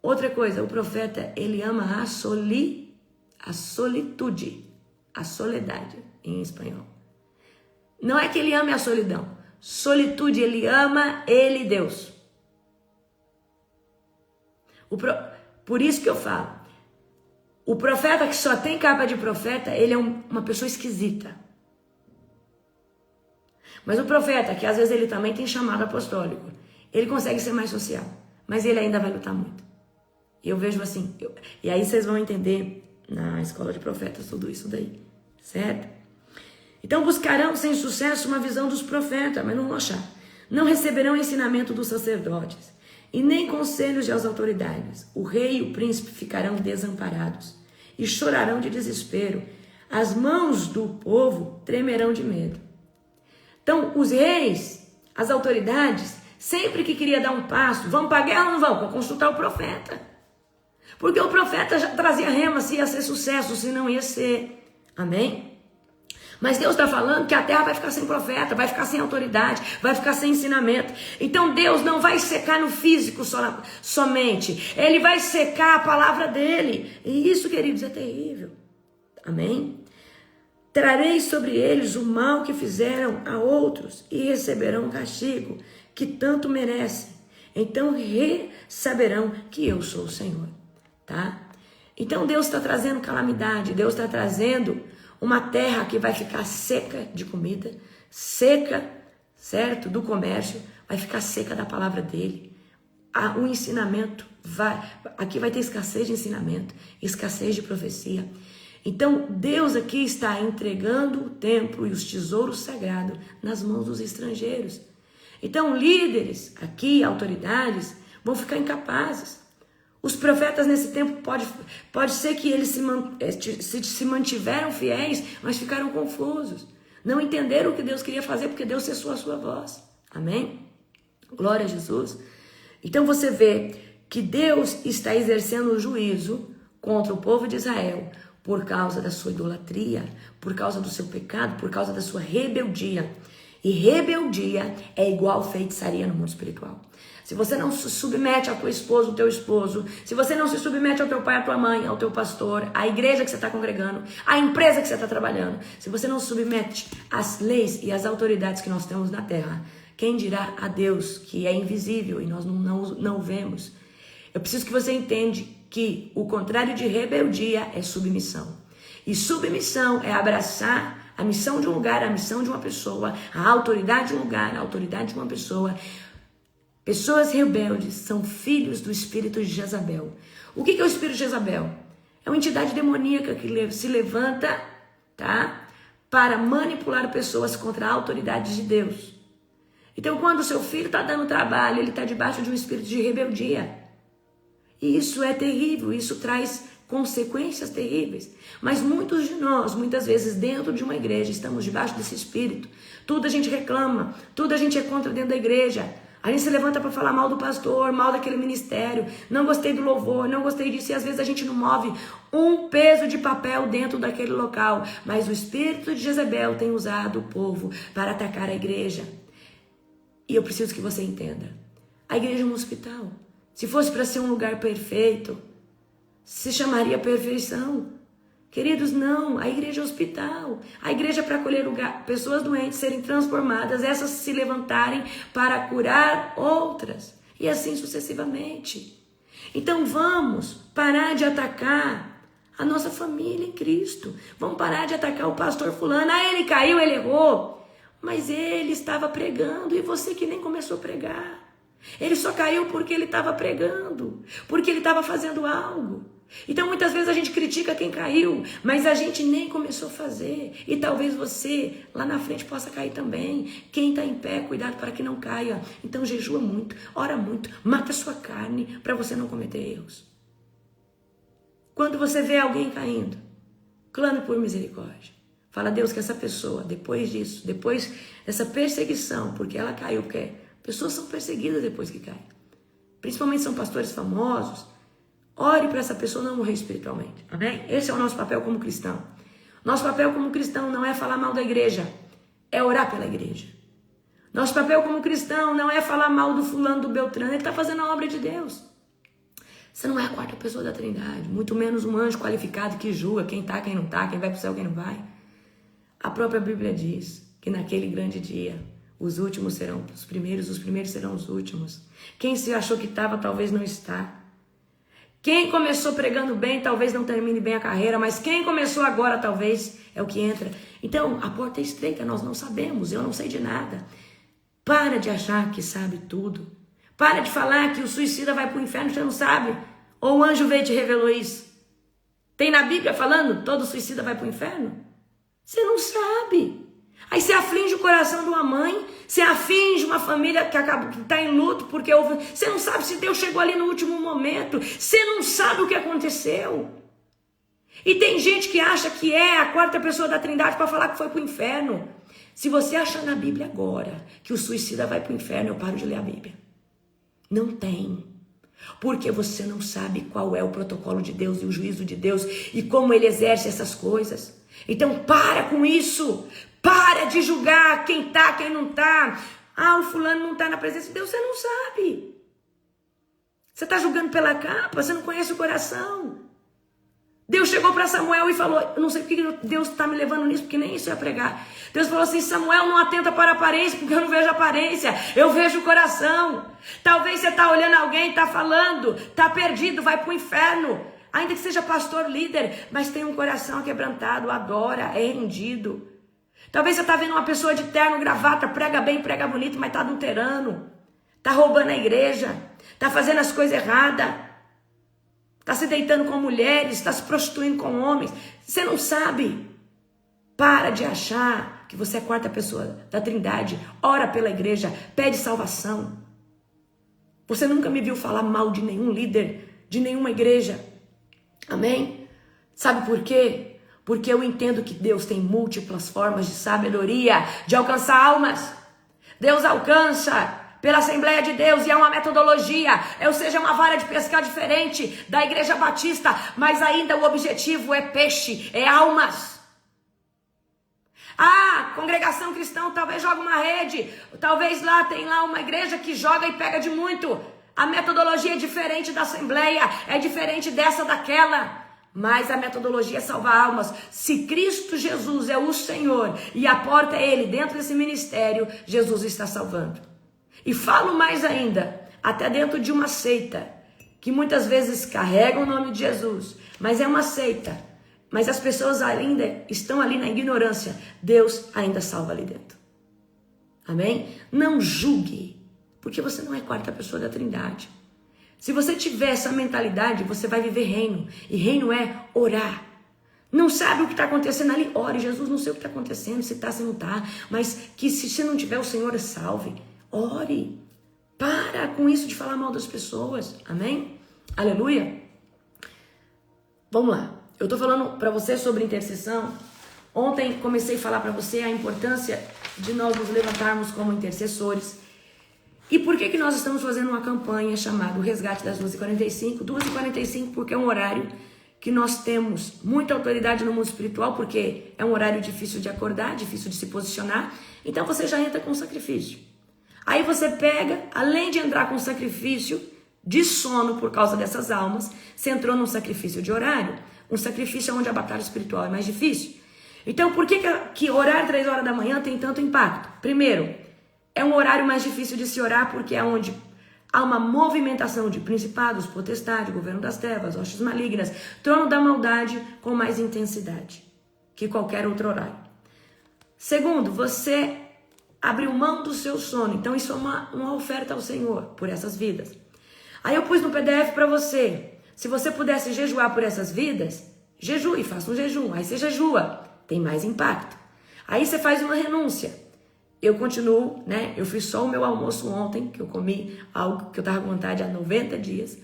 Outra coisa, o profeta, ele ama a solitude, a soledade, em espanhol. Não é que ele ame a solidão. Solitude, ele ama ele, Deus. Por isso que eu falo, o profeta que só tem capa de profeta, ele é uma pessoa esquisita. Mas o profeta, que às vezes ele também tem chamado apostólico, ele consegue ser mais social, mas ele ainda vai lutar muito. E eu vejo assim, e aí vocês vão entender na escola de profetas tudo isso daí, certo? Então buscarão sem sucesso uma visão dos profetas, mas não vão achar. Não receberão ensinamento dos sacerdotes, e nem conselhos das autoridades. O rei e o príncipe ficarão desamparados e chorarão de desespero. As mãos do povo tremerão de medo. Então, os reis, as autoridades, sempre que queria dar um passo, vão para a guerra ou não vão? Para consultar o profeta. Porque o profeta já trazia rema se ia ser sucesso, se não ia ser. Amém? Mas Deus está falando que a terra vai ficar sem profeta, vai ficar sem autoridade, vai ficar sem ensinamento. Então Deus não vai secar no físico somente. Ele vai secar a palavra dele. E isso, queridos, é terrível. Amém? Trarei sobre eles o mal que fizeram a outros e receberão o castigo que tanto merecem. Então saberão que eu sou o Senhor. Tá? Então Deus está trazendo calamidade, Deus está trazendo uma terra que vai ficar seca de comida, seca, certo, do comércio, vai ficar seca da palavra dele. O ensinamento aqui vai ter escassez de ensinamento, escassez de profecia. Então Deus aqui está entregando o templo e os tesouros sagrados nas mãos dos estrangeiros. Então líderes aqui, autoridades, vão ficar incapazes. Os profetas nesse tempo pode ser que eles se mantiveram fiéis, mas ficaram confusos. Não entenderam o que Deus queria fazer, porque Deus cessou a sua voz. Amém? Glória a Jesus. Então você vê que Deus está exercendo o juízo contra o povo de Israel por causa da sua idolatria, por causa do seu pecado, por causa da sua rebeldia. E rebeldia é igual feitiçaria no mundo espiritual. Se você não se submete ao teu esposo, ao teu esposo, se você não se submete ao teu pai, à tua mãe, ao teu pastor, à igreja que você está congregando, à empresa que você está trabalhando, se você não se submete às leis e às autoridades que nós temos na terra, quem dirá a Deus, que é invisível e nós não o vemos? Eu preciso que você entenda que o contrário de rebeldia é submissão. E submissão é abraçar a missão de um lugar, a missão de uma pessoa, a autoridade de um lugar, a autoridade de uma pessoa. Pessoas rebeldes são filhos do espírito de Jezabel. O que é o espírito de Jezabel? É uma entidade demoníaca que se levanta, tá, para manipular pessoas contra a autoridade de Deus. Então, quando o seu filho está dando trabalho, ele está debaixo de um espírito de rebeldia. E isso é terrível, isso traz consequências terríveis. Mas muitos de nós, muitas vezes dentro de uma igreja, estamos debaixo desse espírito. Tudo a gente reclama, tudo a gente é contra dentro da igreja. A gente se levanta para falar mal do pastor, mal daquele ministério. Não gostei do louvor, não gostei disso. E às vezes a gente não move um peso de papel dentro daquele local. Mas o espírito de Jezabel tem usado o povo para atacar a igreja. E eu preciso que você entenda. A igreja é um hospital. Se fosse para ser um lugar perfeito, se chamaria perfeição. Queridos, não. A igreja é hospital. A igreja é para acolher pessoas doentes, serem transformadas, essas se levantarem para curar outras. E assim sucessivamente. Então vamos parar de atacar a nossa família em Cristo. Vamos parar de atacar o pastor fulano. Ah, ele caiu, ele errou. Mas ele estava pregando e você que nem começou a pregar. Ele só caiu porque ele estava pregando, porque ele estava fazendo algo. Então muitas vezes a gente critica quem caiu, mas a gente nem começou a fazer. E talvez você lá na frente possa cair também. Quem está em pé, cuidado para que não caia. Então jejua muito, ora muito, mata a sua carne para você não cometer erros. Quando você vê alguém caindo, clame por misericórdia. Fala, Deus, que essa pessoa, depois disso, depois dessa perseguição, porque ela caiu, porque pessoas são perseguidas depois que caem. Principalmente são pastores famosos. Ore para essa pessoa não morrer espiritualmente. Amém? Esse é o nosso papel como cristão. Nosso papel como cristão não é falar mal da igreja. É orar pela igreja. Nosso papel como cristão não é falar mal do fulano, do Beltrano. Ele está fazendo a obra de Deus. Você não é a quarta pessoa da Trindade. Muito menos um anjo qualificado que julga quem está, quem não está, quem vai para o céu, quem não vai. A própria Bíblia diz que naquele grande dia os últimos serão os primeiros serão os últimos. Quem se achou que estava, talvez não está. Quem começou pregando bem, talvez não termine bem a carreira, mas quem começou agora, talvez, é o que entra. Então, a porta é estreita, nós não sabemos, eu não sei de nada. Para de achar que sabe tudo. Para de falar que o suicida vai para o inferno, você não sabe. Ou o anjo veio e te revelou isso. Tem na Bíblia falando, todo suicida vai para o inferno? Você não sabe. Aí você aflige o coração de uma mãe, você aflige uma família que está em luto, porque você não sabe se Deus chegou ali no último momento, você não sabe o que aconteceu. E tem gente que acha que é a quarta pessoa da Trindade para falar que foi para o inferno. Se você achar na Bíblia agora que o suicida vai para o inferno, eu paro de ler a Bíblia. Não tem. Porque você não sabe qual é o protocolo de Deus e o juízo de Deus e como ele exerce essas coisas. Então para com isso. Para de julgar quem tá, quem não tá. Ah, o fulano não tá na presença de Deus, você não sabe. Você tá julgando pela capa, você não conhece o coração. Deus chegou para Samuel e falou, eu não sei porque Deus tá me levando nisso, porque nem isso eu ia pregar. Deus falou assim, Samuel, não atenta para a aparência, porque eu não vejo a aparência, eu vejo o coração. Talvez você tá olhando alguém, tá falando, tá perdido, vai pro inferno. Ainda que seja pastor, líder, mas tem um coração quebrantado, adora, é rendido. Talvez você está vendo uma pessoa de terno, gravata, prega bem, prega bonito, mas está adulterando. Está roubando a igreja. Está fazendo as coisas erradas. Está se deitando com mulheres, está se prostituindo com homens. Você não sabe. Para de achar que você é a quarta pessoa da Trindade. Ora pela igreja, pede salvação. Você nunca me viu falar mal de nenhum líder, de nenhuma igreja. Amém? Sabe por quê? Porque eu entendo que Deus tem múltiplas formas de sabedoria, de alcançar almas. Deus alcança pela Assembleia de Deus e é uma metodologia, ou seja, uma vara de pescar diferente da Igreja Batista, mas ainda o objetivo é peixe, é almas. Ah, congregação cristã talvez jogue uma rede, talvez lá tem lá uma igreja que joga e pega de muito. A metodologia é diferente da Assembleia, é diferente dessa daquela. Mas a metodologia é salvar almas. Se Cristo Jesus é o Senhor e a porta é Ele dentro desse ministério, Jesus está salvando. E falo mais ainda, até dentro de uma seita, que muitas vezes carrega o nome de Jesus, mas é uma seita. Mas as pessoas ainda estão ali na ignorância. Deus ainda salva ali dentro. Amém? Não julgue, porque você não é quarta pessoa da Trindade. Se você tiver essa mentalidade, você vai viver reino. E reino é orar. Não sabe o que está acontecendo ali? Ore. Jesus, não sei o que está acontecendo, se está, se não está. Mas que se não tiver, o Senhor salve. Ore. Para com isso de falar mal das pessoas. Amém? Aleluia. Vamos lá. Eu estou falando para você sobre intercessão. Ontem comecei a falar para você a importância de nós nos levantarmos como intercessores. E por que nós estamos fazendo uma campanha chamada O Resgate das 2h45? 2h45 porque é um horário que nós temos muita autoridade no mundo espiritual, porque é um horário difícil de acordar, difícil de se posicionar. Então você já entra com sacrifício. Aí você pega, além de entrar com sacrifício de sono por causa dessas almas, você entrou num sacrifício de horário. Um sacrifício onde a batalha espiritual é mais difícil. Então, por que orar 3 horas da manhã tem tanto impacto? Primeiro, é um horário mais difícil de se orar porque é onde há uma movimentação de principados, potestade, governo das trevas, hostes malignas, trono da maldade com mais intensidade que qualquer outro horário. Segundo, você abriu mão do seu sono. Então, isso é uma oferta ao Senhor por essas vidas. Aí eu pus no PDF para você. Se você pudesse jejuar por essas vidas, jejue, faça um jejum. Aí você jejua, tem mais impacto. Aí você faz uma renúncia. Eu continuo, né? Eu fiz só o meu almoço ontem, que eu comi algo que eu estava com vontade há 90 dias.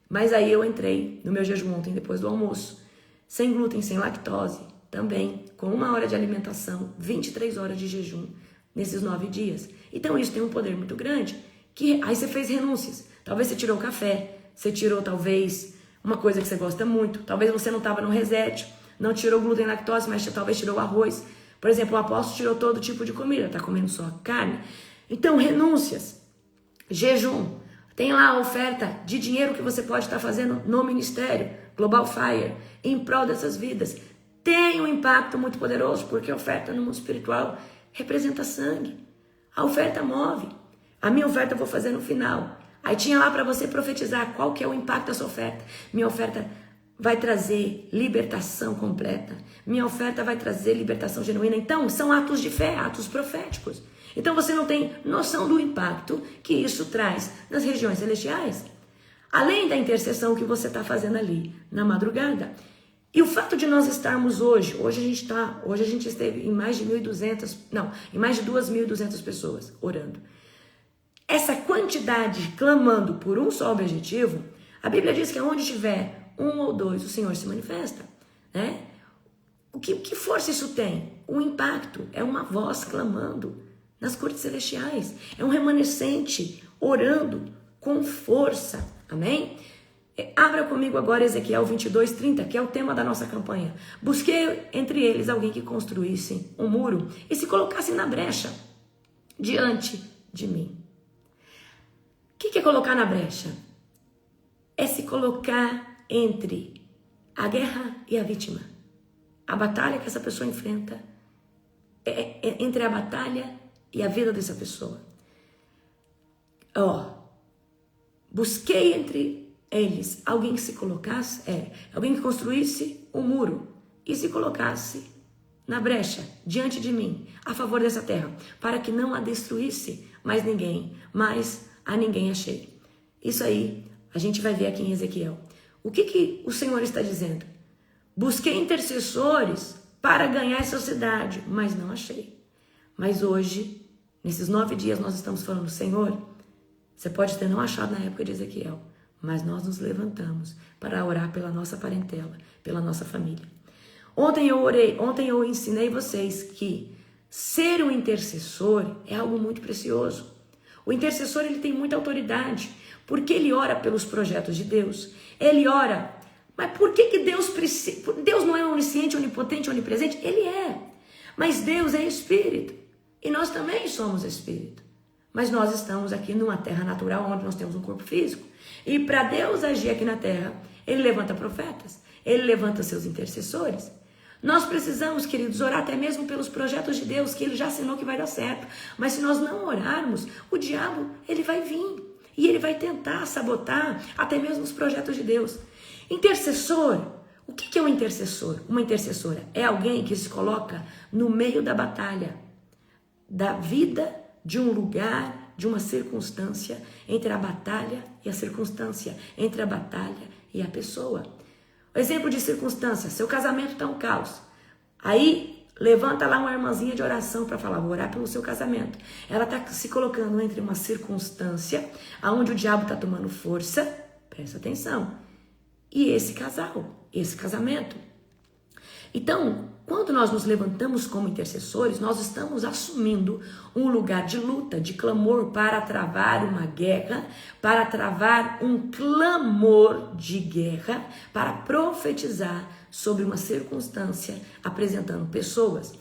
Mas aí eu entrei no meu jejum ontem, depois do almoço. Sem glúten, sem lactose, também, com 1 hora de alimentação, 23 horas de jejum nesses 9 dias. Então isso tem um poder muito grande. Aí você fez renúncias. Talvez você tirou o café, você tirou talvez uma coisa que você gosta muito. Talvez você não estava no reset, não tirou glúten e lactose, mas talvez tirou o arroz. Por exemplo, o apóstolo tirou todo tipo de comida, está comendo só carne. Então, renúncias, jejum. Tem lá a oferta de dinheiro que você pode estar fazendo no ministério, Global Fire, em prol dessas vidas. Tem um impacto muito poderoso, porque a oferta no mundo espiritual representa sangue. A oferta move. A minha oferta eu vou fazer no final. Aí tinha lá para você profetizar qual que é o impacto da sua oferta. Minha oferta vai trazer libertação completa. Minha oferta vai trazer libertação genuína. Então, são atos de fé, atos proféticos. Então, você não tem noção do impacto que isso traz nas regiões celestiais. Além da intercessão que você está fazendo ali na madrugada. E o fato de nós estarmos hoje a gente esteve em mais de 2.200 pessoas orando. Essa quantidade clamando por um só objetivo, a Bíblia diz que onde tiver 1 ou 2, o Senhor se manifesta, né? Que força isso tem? O impacto é uma voz clamando nas cortes celestiais, é um remanescente orando com força, amém? Abra comigo agora Ezequiel 22:30, que é o tema da nossa campanha. Busquei entre eles alguém que construísse um muro e se colocasse na brecha diante de mim. O que é colocar na brecha? É se colocar entre a guerra e a vítima. A batalha que essa pessoa enfrenta é entre a batalha e a vida dessa pessoa. Busquei entre eles alguém que se colocasse, alguém que construísse um muro e se colocasse na brecha diante de mim, a favor dessa terra, para que não a destruísse mais ninguém, mas a ninguém achei. Isso aí a gente vai ver aqui em Ezequiel. O que o Senhor está dizendo? Busquei intercessores para ganhar essa cidade, mas não achei. Mas hoje, nesses 9 dias, nós estamos falando, Senhor, você pode ter não achado na época de Ezequiel, mas nós nos levantamos para orar pela nossa parentela, pela nossa família. Ontem eu ensinei vocês que ser um intercessor é algo muito precioso. O intercessor, ele tem muita autoridade, porque ele ora pelos projetos de Deus. Ele ora, mas por que Deus precisa? Deus não é onisciente, onipotente, onipresente? Ele é. Mas Deus é espírito. E nós também somos espírito. Mas nós estamos aqui numa terra natural, onde nós temos um corpo físico. E para Deus agir aqui na terra, ele levanta profetas, ele levanta seus intercessores. Nós precisamos, queridos, orar até mesmo pelos projetos de Deus, que ele já assinou que vai dar certo. Mas se nós não orarmos, o diabo, ele vai vir. E ele vai tentar sabotar até mesmo os projetos de Deus. Intercessor, o que é um intercessor? Uma intercessora é alguém que se coloca no meio da batalha, da vida, de um lugar, de uma circunstância, entre a batalha e a circunstância, entre a batalha e a pessoa. Exemplo de circunstância, seu casamento está um caos. Aí, levanta lá uma irmãzinha de oração para falar, vou orar pelo seu casamento. Ela está se colocando entre uma circunstância, onde o diabo está tomando força, presta atenção, e esse casal, esse casamento. Então, quando nós nos levantamos como intercessores, nós estamos assumindo um lugar de luta, de clamor para travar uma guerra, para travar um clamor de guerra, para profetizar sobre uma circunstância, apresentando pessoas.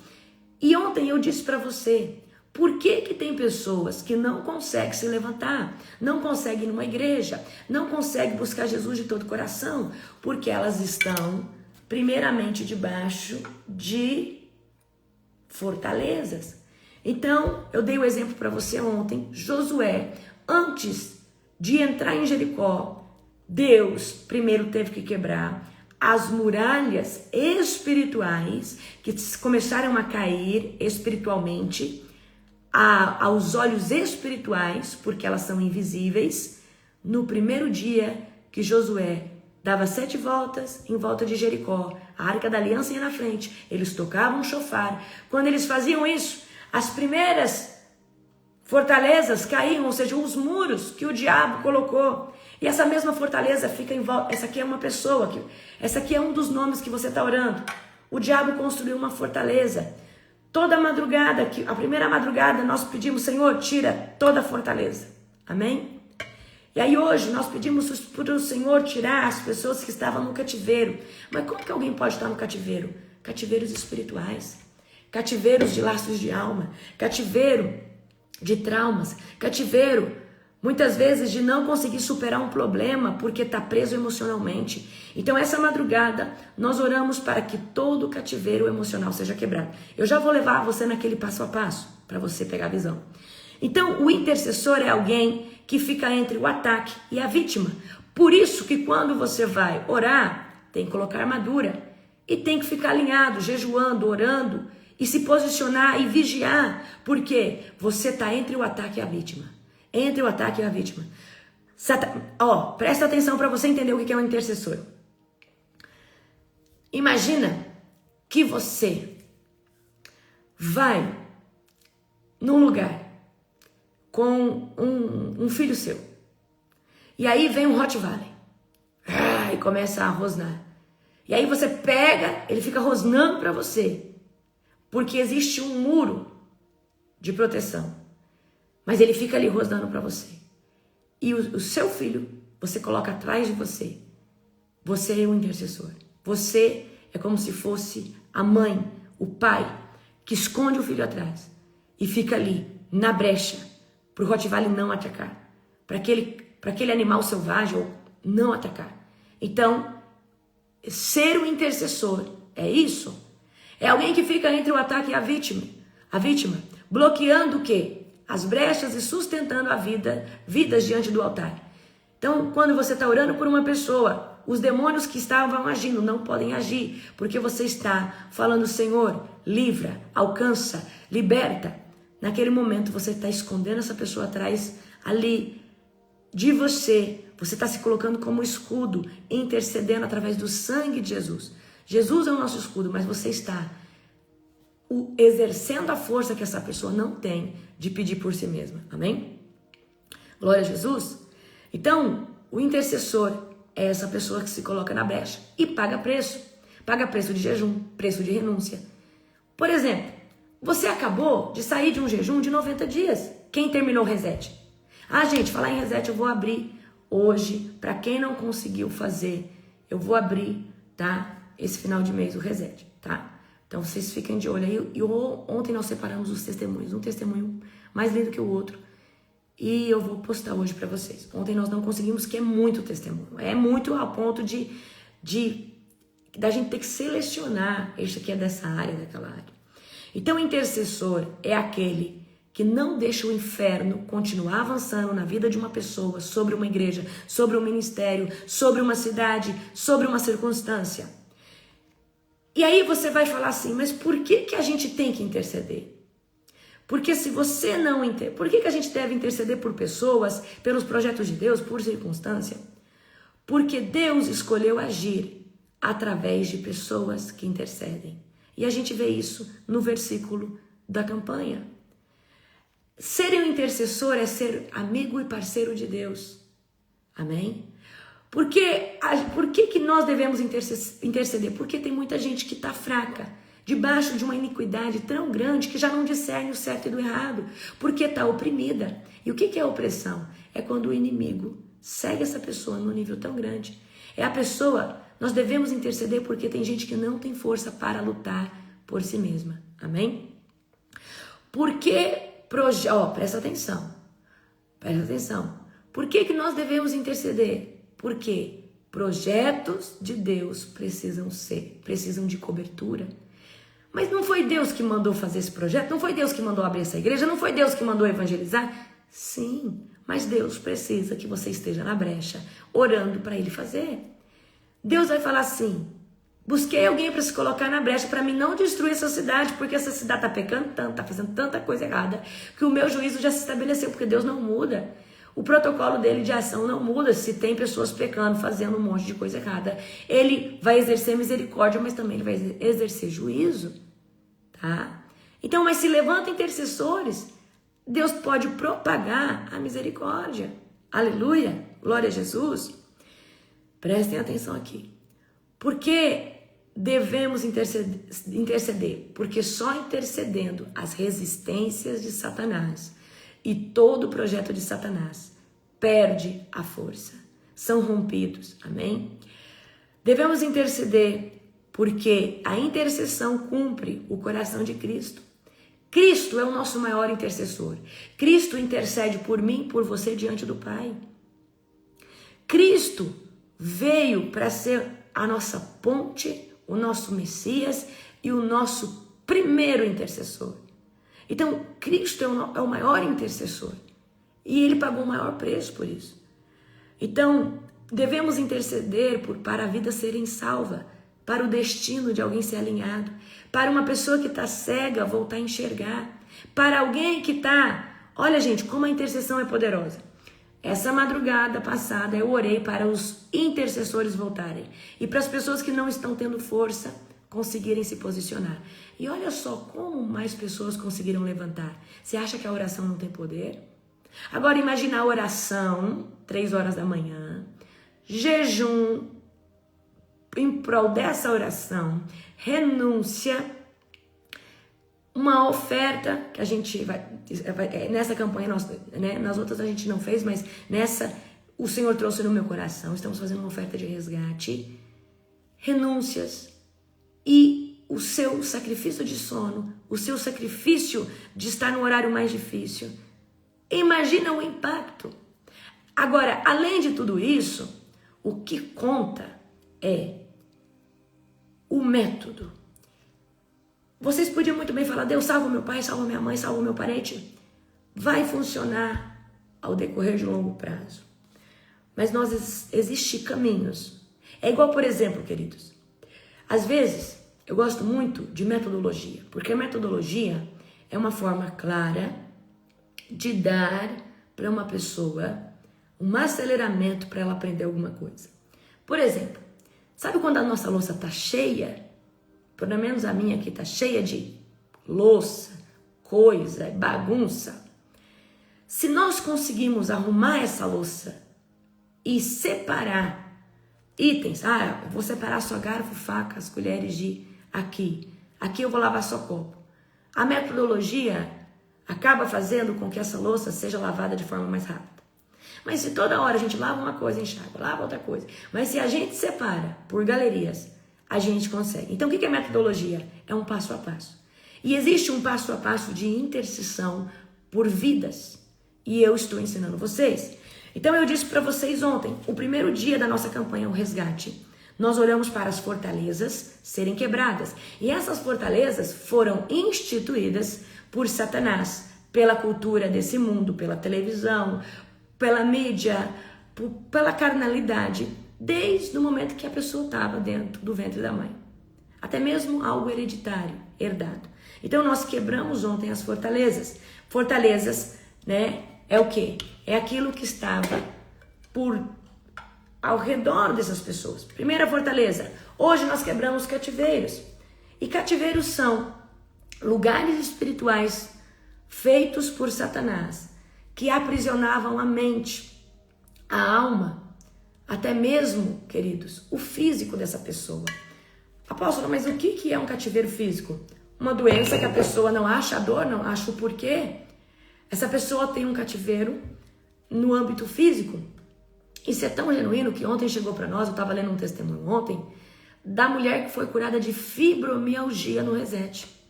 E ontem eu disse para você, por que tem pessoas que não conseguem se levantar, não conseguem ir numa igreja, não conseguem buscar Jesus de todo o coração? Porque elas estão primeiramente debaixo de fortalezas. Então, eu dei o exemplo para você ontem, Josué, antes de entrar em Jericó, Deus primeiro teve que quebrar as muralhas espirituais que começaram a cair espiritualmente aos olhos espirituais, porque elas são invisíveis, no primeiro dia que Josué dava 7 voltas em volta de Jericó. A Arca da Aliança ia na frente. Eles tocavam um chofar. Quando eles faziam isso, as primeiras fortalezas caíam, ou seja, os muros que o diabo colocou. E essa mesma fortaleza fica em volta. Essa aqui é uma pessoa. Essa aqui é um dos nomes que você está orando. O diabo construiu uma fortaleza. Toda madrugada, a primeira madrugada, nós pedimos, Senhor, tira toda a fortaleza. Amém? E aí hoje nós pedimos para o Senhor tirar as pessoas que estavam no cativeiro. Mas como que alguém pode estar no cativeiro? Cativeiros espirituais, cativeiros de laços de alma, cativeiro de traumas, cativeiro muitas vezes de não conseguir superar um problema porque está preso emocionalmente. Então essa madrugada nós oramos para que todo cativeiro emocional seja quebrado. Eu já vou levar você naquele passo a passo para você pegar a visão. Então o intercessor é alguém que fica entre o ataque e a vítima. Por isso que quando você vai orar, tem que colocar armadura e tem que ficar alinhado, jejuando, orando e se posicionar e vigiar, porque você está entre o ataque e a vítima. Entre o ataque e a vítima. Presta atenção para você entender o que é um intercessor. Imagina que você vai num lugar com um filho seu. E aí vem um Rottweiler. E começa a rosnar. E aí você pega, ele fica rosnando para você. Porque existe um muro de proteção. Mas ele fica ali rosnando para você. E o seu filho, você coloca atrás de você. Você é o intercessor. Você é como se fosse a mãe, o pai, que esconde o filho atrás. E fica ali, na brecha, para o Rottweiler não atacar, para aquele animal selvagem não atacar. Então, ser o intercessor é isso. É alguém que fica entre o ataque e a vítima, bloqueando o quê? As brechas e sustentando vidas diante do altar. Então, quando você está orando por uma pessoa, os demônios que estavam agindo não podem agir, porque você está falando, Senhor, livra, alcança, liberta. Naquele momento você está escondendo essa pessoa atrás ali de você. Você está se colocando como escudo, intercedendo através do sangue de Jesus. Jesus é o nosso escudo, mas você está exercendo a força que essa pessoa não tem de pedir por si mesma. Amém? Glória a Jesus. Então, o intercessor é essa pessoa que se coloca na brecha e paga preço. Paga preço de jejum, preço de renúncia. Por exemplo, você acabou de sair de um jejum de 90 dias. Quem terminou o reset? Ah, gente, falar em reset, eu vou abrir hoje, para quem não conseguiu fazer, eu vou abrir, tá? Esse final de mês, o reset, tá? Então, vocês fiquem de olho aí. E ontem nós separamos os testemunhos, um testemunho mais lindo que o outro. E eu vou postar hoje para vocês. Ontem nós não conseguimos, que é muito testemunho. É muito ao ponto da gente ter que selecionar. Este aqui é dessa área, daquela área. Então, o intercessor é aquele que não deixa o inferno continuar avançando na vida de uma pessoa, sobre uma igreja, sobre um ministério, sobre uma cidade, sobre uma circunstância. E aí você vai falar assim, mas por que a gente tem que interceder? Porque se você não entende, por que a gente deve interceder por pessoas, pelos projetos de Deus, por circunstância? Porque Deus escolheu agir através de pessoas que intercedem. E a gente vê isso no versículo da campanha. Ser um intercessor é ser amigo e parceiro de Deus. Amém? Por que nós devemos interceder? Porque tem muita gente que está fraca, debaixo de uma iniquidade tão grande que já não discerne o certo e do errado, porque está oprimida. E o que é opressão? É quando o inimigo segue essa pessoa num nível tão grande. É a pessoa, nós devemos interceder porque tem gente que não tem força para lutar por si mesma. Amém? Presta atenção. Presta atenção. Por que nós devemos interceder? Porque projetos de Deus precisam de cobertura. Mas não foi Deus que mandou fazer esse projeto? Não foi Deus que mandou abrir essa igreja? Não foi Deus que mandou evangelizar? Sim, mas Deus precisa que você esteja na brecha, orando para Ele fazer. Deus vai falar assim, busquei alguém para se colocar na brecha, para mim não destruir essa cidade, porque essa cidade está pecando tanto, está fazendo tanta coisa errada, que o meu juízo já se estabeleceu, porque Deus não muda. O protocolo dele de ação não muda se tem pessoas pecando, fazendo um monte de coisa errada. Ele vai exercer misericórdia, mas também ele vai exercer juízo, tá? Então, mas se levantam intercessores, Deus pode propagar a misericórdia. Aleluia, glória a Jesus. Prestem atenção aqui. Por que devemos interceder? Porque só intercedendo as resistências de Satanás e todo o projeto de Satanás perde a força. São rompidos. Amém? Devemos interceder porque a intercessão cumpre o coração de Cristo. Cristo é o nosso maior intercessor. Cristo intercede por mim e por você diante do Pai. Cristo veio para ser a nossa ponte, o nosso Messias e o nosso primeiro intercessor. Então, Cristo é o maior intercessor e Ele pagou o maior preço por isso. Então, devemos interceder para a vida serem salva, para o destino de alguém ser alinhado, para uma pessoa que está cega voltar a enxergar, para alguém que está... Olha, gente, como a intercessão é poderosa. Essa madrugada passada eu orei para os intercessores voltarem e para as pessoas que não estão tendo força conseguirem se posicionar. E olha só como mais pessoas conseguiram levantar. Você acha que a oração não tem poder? Agora imagina a oração, 3 horas da manhã, jejum em prol dessa oração, renúncia, uma oferta que a gente vai nessa campanha, nas outras a gente não fez, mas nessa o Senhor trouxe no meu coração. Estamos fazendo uma oferta de resgate, renúncias e o seu sacrifício de sono, o seu sacrifício de estar no horário mais difícil. Imagina o impacto. Agora, além de tudo isso, o que conta é o método. Vocês podiam muito bem falar, Deus salva meu pai, salva minha mãe, salva meu parente. Vai funcionar ao decorrer de um longo prazo. Mas existem caminhos. É igual, por exemplo, queridos, às vezes eu gosto muito de metodologia, porque a metodologia é uma forma clara de dar para uma pessoa um aceleramento para ela aprender alguma coisa. Por exemplo, sabe quando a nossa louça está cheia? Pelo menos a minha aqui está cheia de louça, coisa, bagunça. Se nós conseguimos arrumar essa louça e separar itens, eu vou separar só garfo, faca, as colheres de aqui eu vou lavar só copo. A metodologia acaba fazendo com que essa louça seja lavada de forma mais rápida. Mas se toda hora a gente lava uma coisa, enxágua, lava outra coisa. Mas se a gente separa por galerias, a gente consegue. Então o que é metodologia? É um passo a passo. E existe um passo a passo de intercessão por vidas. E eu estou ensinando vocês. Então eu disse para vocês ontem, o primeiro dia da nossa campanha, o resgate, nós olhamos para as fortalezas serem quebradas. E essas fortalezas foram instituídas por Satanás, pela cultura desse mundo, pela televisão, pela mídia, pela carnalidade, desde o momento que a pessoa estava dentro do ventre da mãe. Até mesmo algo hereditário, herdado. Então nós quebramos ontem as fortalezas. Fortalezas, né, é o quê? É aquilo que estava ao redor dessas pessoas. Primeira fortaleza. Hoje nós quebramos cativeiros. E cativeiros são lugares espirituais feitos por Satanás, que aprisionavam a mente, a alma, até mesmo, queridos, o físico dessa pessoa. Apóstolo, mas o que é um cativeiro físico? Uma doença que a pessoa não acha a dor, não acha o porquê. Essa pessoa tem um cativeiro no âmbito físico. Isso é tão genuíno que ontem chegou para nós, eu estava lendo um testemunho ontem, da mulher que foi curada de fibromialgia no Reset.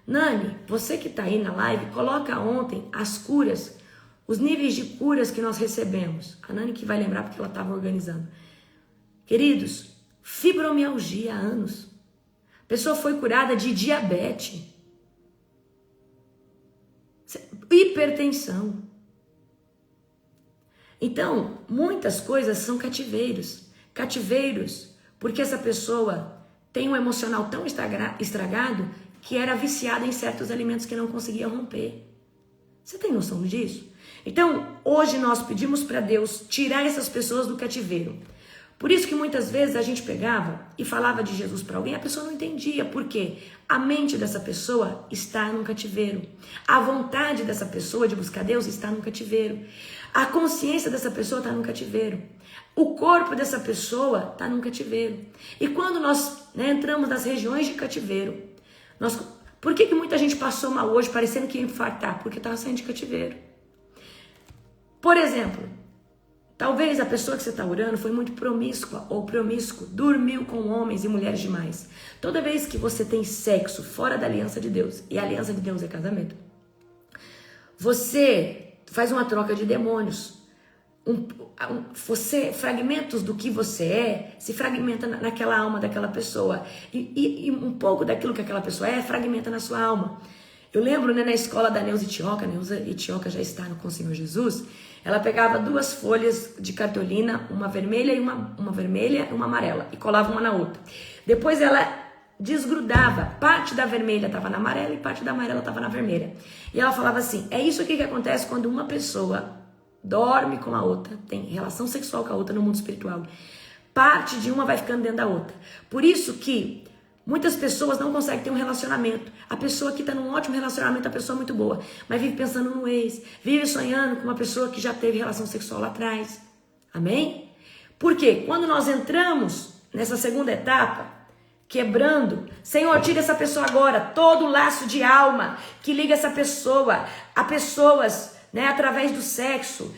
Nani, você que está aí na live, coloca ontem as curas, os níveis de curas que nós recebemos. A Nani que vai lembrar porque ela estava organizando. Queridos, fibromialgia há anos. A pessoa foi curada de diabetes, hipertensão. Então, muitas coisas são cativeiros. Cativeiros, porque essa pessoa tem um emocional tão estragado que era viciada em certos alimentos que não conseguia romper. Você tem noção disso? Então, hoje nós pedimos para Deus tirar essas pessoas do cativeiro. Por isso que muitas vezes a gente pegava e falava de Jesus para alguém, a pessoa não entendia. Por quê? A mente dessa pessoa está num cativeiro. A vontade dessa pessoa de buscar Deus está num cativeiro. A consciência dessa pessoa está num cativeiro. O corpo dessa pessoa está num cativeiro. E quando nós entramos nas regiões de cativeiro, por que muita gente passou mal hoje parecendo que ia infartar? Porque estava saindo de cativeiro. Por exemplo, talvez a pessoa que você está orando foi muito promíscua ou promíscuo, dormiu com homens e mulheres demais. Toda vez que você tem sexo fora da aliança de Deus, e a aliança de Deus é casamento, você faz uma troca de demônios. Fragmentos do que você é, se fragmenta naquela alma daquela pessoa. E um pouco daquilo que aquela pessoa é, fragmenta na sua alma. Eu lembro, na escola da Neuza Itioca, Neuza Itioca já está com o Senhor Jesus, ela pegava 2 folhas de cartolina, uma vermelha e uma amarela, e colava uma na outra. Depois ela desgrudava, parte da vermelha estava na amarela e parte da amarela estava na vermelha. E ela falava assim, é isso aqui que acontece quando uma pessoa dorme com a outra, tem relação sexual com a outra no mundo espiritual. Parte de uma vai ficando dentro da outra. Por isso que muitas pessoas não conseguem ter um relacionamento. A pessoa que está num ótimo relacionamento, a pessoa é muito boa, mas vive pensando no ex, vive sonhando com uma pessoa que já teve relação sexual lá atrás. Amém? Porque quando nós entramos nessa segunda etapa, quebrando, Senhor, tira essa pessoa agora, todo o laço de alma que liga essa pessoa a pessoas, através do sexo,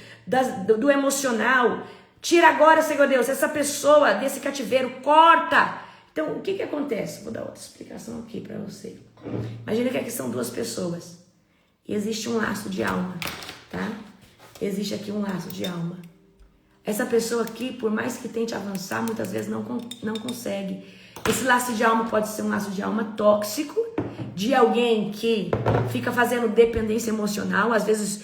do emocional. Tira agora, Senhor Deus, essa pessoa desse cativeiro, corta. Então, o que acontece? Vou dar outra explicação aqui para você. Imagina que aqui são 2 pessoas e existe um laço de alma, tá? Existe aqui um laço de alma. Essa pessoa aqui, por mais que tente avançar, muitas vezes não consegue. Esse laço de alma pode ser um laço de alma tóxico, de alguém que fica fazendo dependência emocional. Às vezes,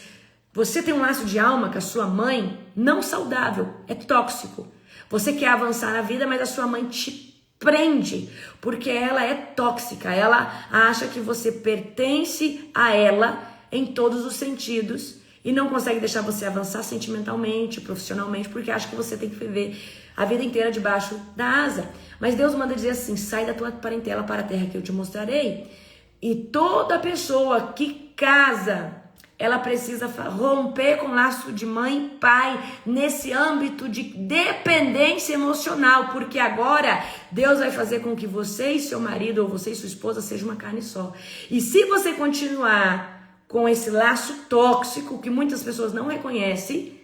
você tem um laço de alma com a sua mãe, não saudável, é tóxico. Você quer avançar na vida, mas a sua mãe te prende, porque ela é tóxica. Ela acha que você pertence a ela em todos os sentidos e não consegue deixar você avançar sentimentalmente, profissionalmente, porque acha que você tem que viver a vida inteira debaixo da asa. Mas Deus manda dizer assim, sai da tua parentela para a terra que eu te mostrarei. E toda pessoa que casa, ela precisa romper com o laço de mãe e pai nesse âmbito de dependência emocional, porque agora Deus vai fazer com que você e seu marido, ou você e sua esposa, sejam uma carne só. E se você continuar com esse laço tóxico que muitas pessoas não reconhecem.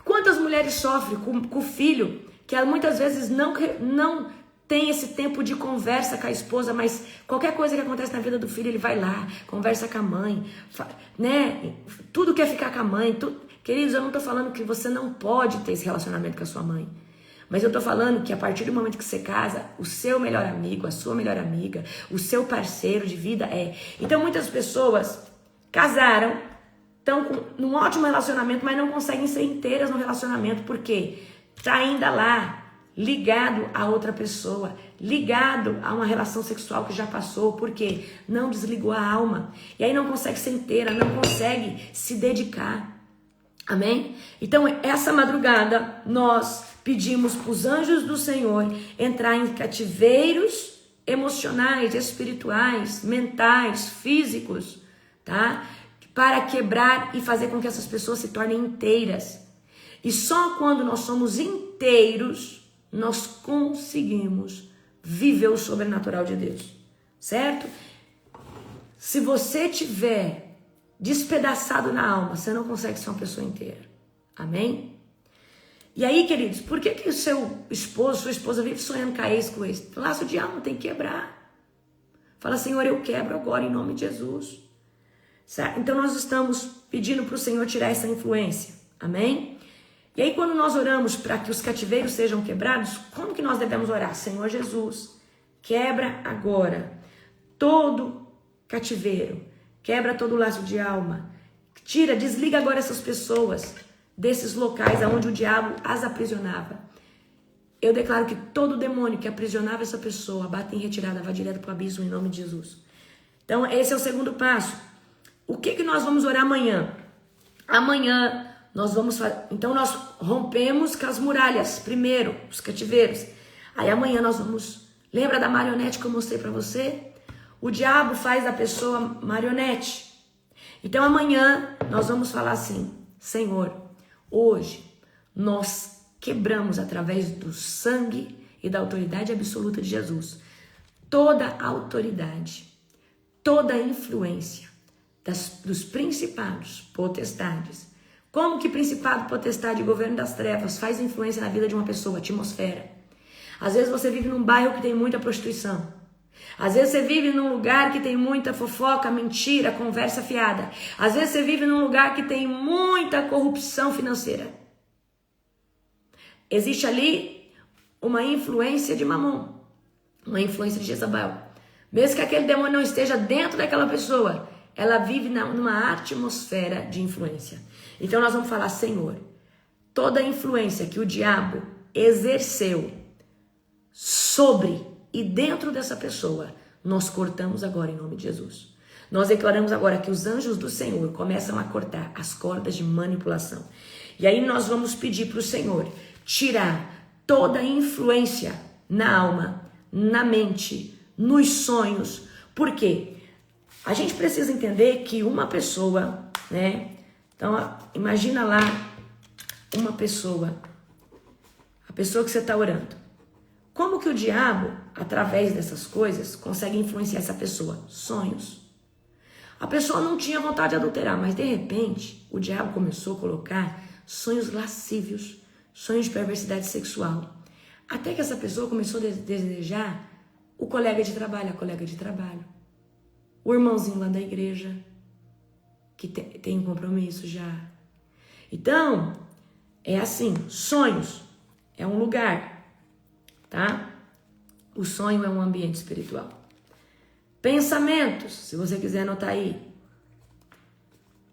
Quantas mulheres sofrem com o filho, que muitas vezes não tem esse tempo de conversa com a esposa, mas qualquer coisa que acontece na vida do filho, ele vai lá, conversa com a mãe, né? Tudo quer ficar com a mãe. Queridos, eu não tô falando que você não pode ter esse relacionamento com a sua mãe. Mas eu tô falando que a partir do momento que você casa, o seu melhor amigo, a sua melhor amiga, o seu parceiro de vida é. Então muitas pessoas casaram, estão num ótimo relacionamento, mas não conseguem ser inteiras no relacionamento, porque tá ainda lá, ligado a outra pessoa, ligado a uma relação sexual que já passou, porque não desligou a alma. E aí não consegue ser inteira, não consegue se dedicar. Amém? Então, essa madrugada, nós pedimos para os anjos do Senhor entrar em cativeiros emocionais, espirituais, mentais, físicos, tá? Para quebrar e fazer com que essas pessoas se tornem inteiras. E só quando nós somos inteiros, nós conseguimos viver o sobrenatural de Deus, certo? Se você tiver despedaçado na alma, você não consegue ser uma pessoa inteira. Amém? E aí, queridos, por que o seu esposo, sua esposa vive sonhando com esse, com esse? O laço de alma tem que quebrar. Fala, Senhor, eu quebro agora em nome de Jesus. Certo? Então nós estamos pedindo para o Senhor tirar essa influência. Amém? E aí quando nós oramos para que os cativeiros sejam quebrados, como que nós devemos orar? Senhor Jesus, quebra agora todo cativeiro, quebra todo laço de alma, desliga agora essas pessoas desses locais onde o diabo as aprisionava. Eu declaro que todo demônio que aprisionava essa pessoa bate em retirada, vai direto para o abismo em nome de Jesus. Então esse é o segundo passo. O que nós vamos orar amanhã? Amanhã nós vamos fazer. Então nós rompemos com as muralhas primeiro, os cativeiros. Aí amanhã nós vamos. Lembra da marionete que eu mostrei para você? O diabo faz da pessoa marionete. Então amanhã nós vamos falar assim: Senhor, hoje nós quebramos através do sangue e da autoridade absoluta de Jesus toda a autoridade, toda a influência dos principados, potestades. Como que principado, potestade e governo das trevas faz influência na vida de uma pessoa? Atmosfera. Às vezes você vive num bairro que tem muita prostituição. Às vezes você vive num lugar que tem muita fofoca, mentira, conversa fiada. Às vezes você vive num lugar que tem muita corrupção financeira. Existe ali uma influência de Mamon, uma influência de Jezabel. Mesmo que aquele demônio não esteja dentro daquela pessoa, ela vive numa atmosfera de influência. Então nós vamos falar, Senhor, toda a influência que o diabo exerceu sobre e dentro dessa pessoa, nós cortamos agora em nome de Jesus. Nós declaramos agora que os anjos do Senhor começam a cortar as cordas de manipulação. E aí nós vamos pedir para o Senhor tirar toda a influência na alma, na mente, nos sonhos. Por quê? A gente precisa entender que uma pessoa, né? Então, imagina lá uma pessoa, a pessoa que você está orando. Como que o diabo, através dessas coisas, consegue influenciar essa pessoa? Sonhos. A pessoa não tinha vontade de adulterar, mas de repente, o diabo começou a colocar sonhos lascívios, sonhos de perversidade sexual. Até que essa pessoa começou a desejar o colega de trabalho, a colega de trabalho. O irmãozinho lá da igreja, que tem um compromisso já. Então, é assim, sonhos é um lugar, tá? O sonho é um ambiente espiritual. Pensamentos, se você quiser anotar aí.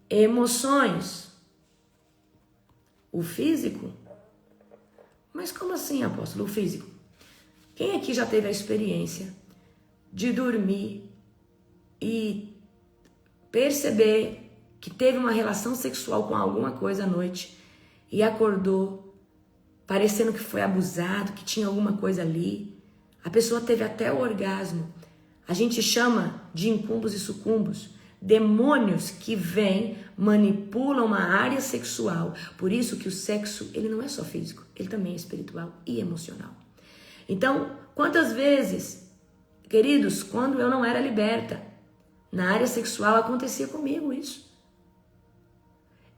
Emoções. O físico. Mas como assim, apóstolo, o físico? Quem aqui já teve a experiência de dormir e perceber que teve uma relação sexual com alguma coisa à noite e acordou parecendo que foi abusado, que tinha alguma coisa ali? A pessoa teve até o orgasmo. A gente chama de incumbos e sucumbos, demônios que vêm, manipulam uma área sexual. Por isso que o sexo, ele não é só físico, ele também é espiritual e emocional. Então, quantas vezes, queridos, quando eu não era liberta, Na área sexual acontecia comigo isso.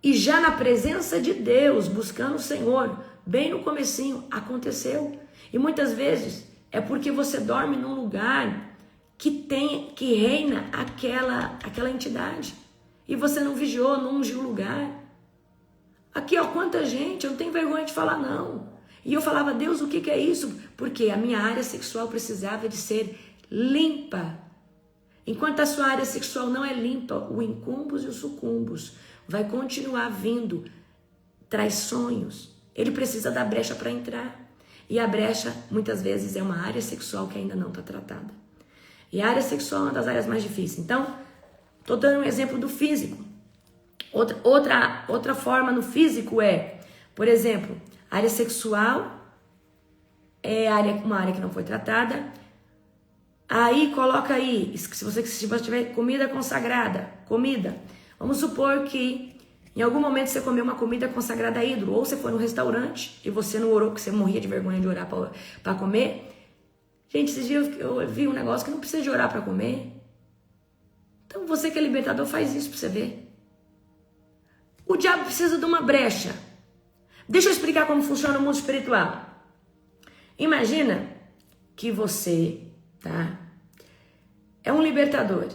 E já na presença de Deus, buscando o Senhor, bem no comecinho, aconteceu. E muitas vezes é porque você dorme num lugar que reina aquela entidade. E você não vigiou, não ungiu o lugar. Aqui, ó, quanta gente, eu não tenho vergonha de falar não. E eu falava, Deus, o que é isso? Porque a minha área sexual precisava de ser limpa. Enquanto a sua área sexual não é limpa, o incumbus e o sucumbus vai continuar vindo traições. Ele precisa da brecha para entrar. E a brecha, muitas vezes, é uma área sexual que ainda não está tratada. E a área sexual é uma das áreas mais difíceis. Então, estou dando um exemplo do físico. Outra forma no físico é, por exemplo, a área sexual é uma área que não foi tratada. Aí, coloca aí, se você tiver comida consagrada, vamos supor que em algum momento você comeu uma comida consagrada a ídolo, ou você foi no restaurante e você não orou porque você morria de vergonha de orar para comer. Gente, esses dias eu vi um negócio que não precisa de orar para comer. Então você que é libertador faz isso para você ver. O diabo precisa de uma brecha. Deixa eu explicar como funciona o mundo espiritual. Imagina que você, tá, é um libertador.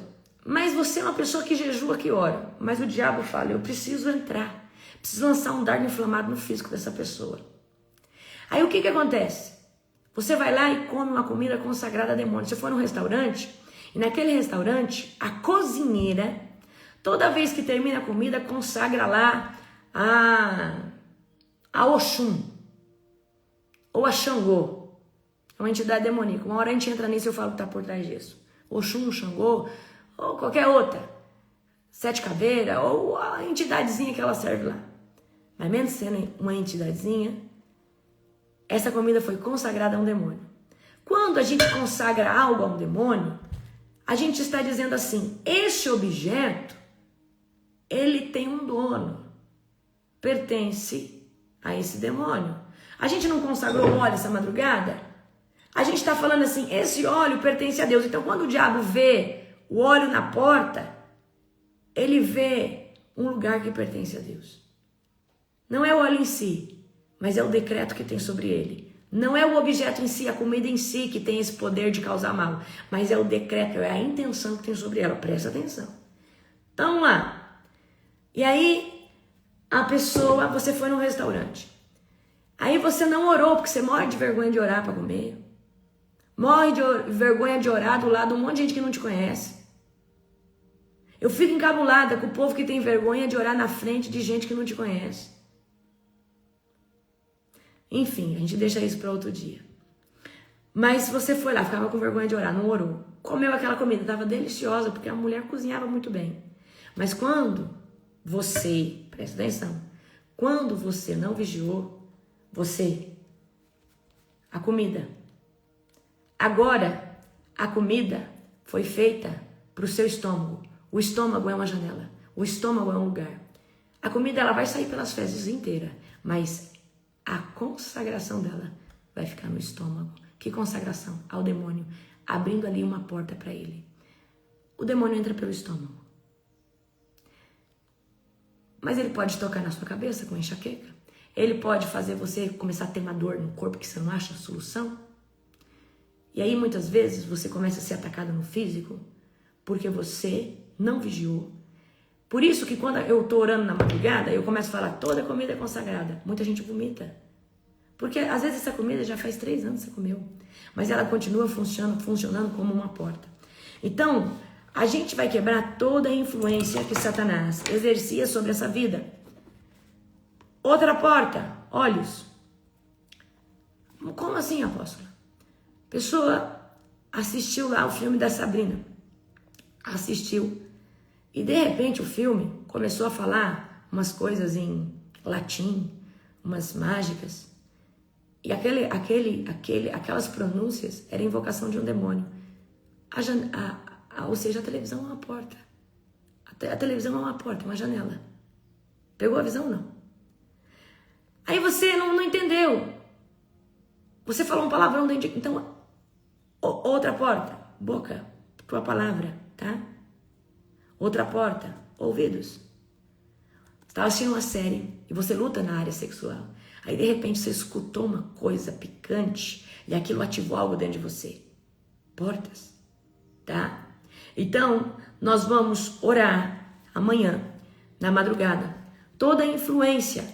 Mas você é uma pessoa que jejua, que ora. Mas o diabo fala, eu preciso entrar. Preciso lançar um dardo inflamado no físico dessa pessoa. Aí o que acontece? Você vai lá e come uma comida consagrada a demônio. Você foi num restaurante, e naquele restaurante, a cozinheira, toda vez que termina a comida, consagra lá a Oxum. Ou a Xangô. É uma entidade demoníaca. Uma hora a gente entra nisso e eu falo que está por trás disso. Oxum, Xangô, ou qualquer outra, Sete Caveiras, ou a entidadezinha que ela serve lá. Mas mesmo sendo uma entidadezinha, essa comida foi consagrada a um demônio. Quando a gente consagra algo a um demônio, a gente está dizendo assim, esse objeto, ele tem um dono, pertence a esse demônio. A gente não consagrou o óleo essa madrugada? A gente está falando assim, esse óleo pertence a Deus. Então quando o diabo vê o óleo na porta, ele vê um lugar que pertence a Deus. Não é o óleo em si, mas é o decreto que tem sobre ele. Não é o objeto em si, a comida em si que tem esse poder de causar mal, mas é o decreto, é a intenção que tem sobre ela. Presta atenção. Então lá. E aí, a pessoa, você foi num restaurante. Aí você não orou, porque você morre de vergonha de orar para comer. Morre de vergonha de orar do lado de um monte de gente que não te conhece. Eu fico encabulada com o povo que tem vergonha de orar na frente de gente que não te conhece. Enfim, a gente deixa isso para outro dia. Mas se você foi lá, ficava com vergonha de orar, não orou, comeu aquela comida, estava deliciosa, porque a mulher cozinhava muito bem. Mas quando você, presta atenção, quando você não vigiou, a comida, agora a comida foi feita para o seu estômago. O estômago é uma janela, o estômago é um lugar. A comida ela vai sair pelas fezes inteira, mas a consagração dela vai ficar no estômago. Que consagração? Ao demônio, abrindo ali uma porta para ele. O demônio entra pelo estômago. Mas ele pode tocar na sua cabeça com enxaqueca. Ele pode fazer você começar a ter uma dor no corpo que você não acha a solução. E aí muitas vezes você começa a ser atacado no físico porque você não vigiou. Por isso que quando eu tô orando na madrugada, eu começo a falar, toda comida é consagrada. Muita gente vomita. Porque às vezes essa comida já faz 3 anos que você comeu. Mas ela continua funcionando como uma porta. Então, a gente vai quebrar toda a influência que Satanás exercia sobre essa vida. Outra porta, olhos. Como assim, apóstola? Pessoa assistiu lá o filme da Sabrina. Assistiu. E de repente o filme começou a falar umas coisas em latim, umas mágicas. E aquelas pronúncias eram invocação de um demônio. Ou seja, a televisão é uma porta. A televisão é uma porta, uma janela. Pegou a visão? Não. Aí você não entendeu. Você falou um palavrão dentro de... Então, outra porta, boca, tua palavra, tá? Outra porta, ouvidos. Você estava assistindo uma série e você luta na área sexual. Aí, de repente, você escutou uma coisa picante e aquilo ativou algo dentro de você. Portas, tá? Então, nós vamos orar amanhã, na madrugada. Toda a influência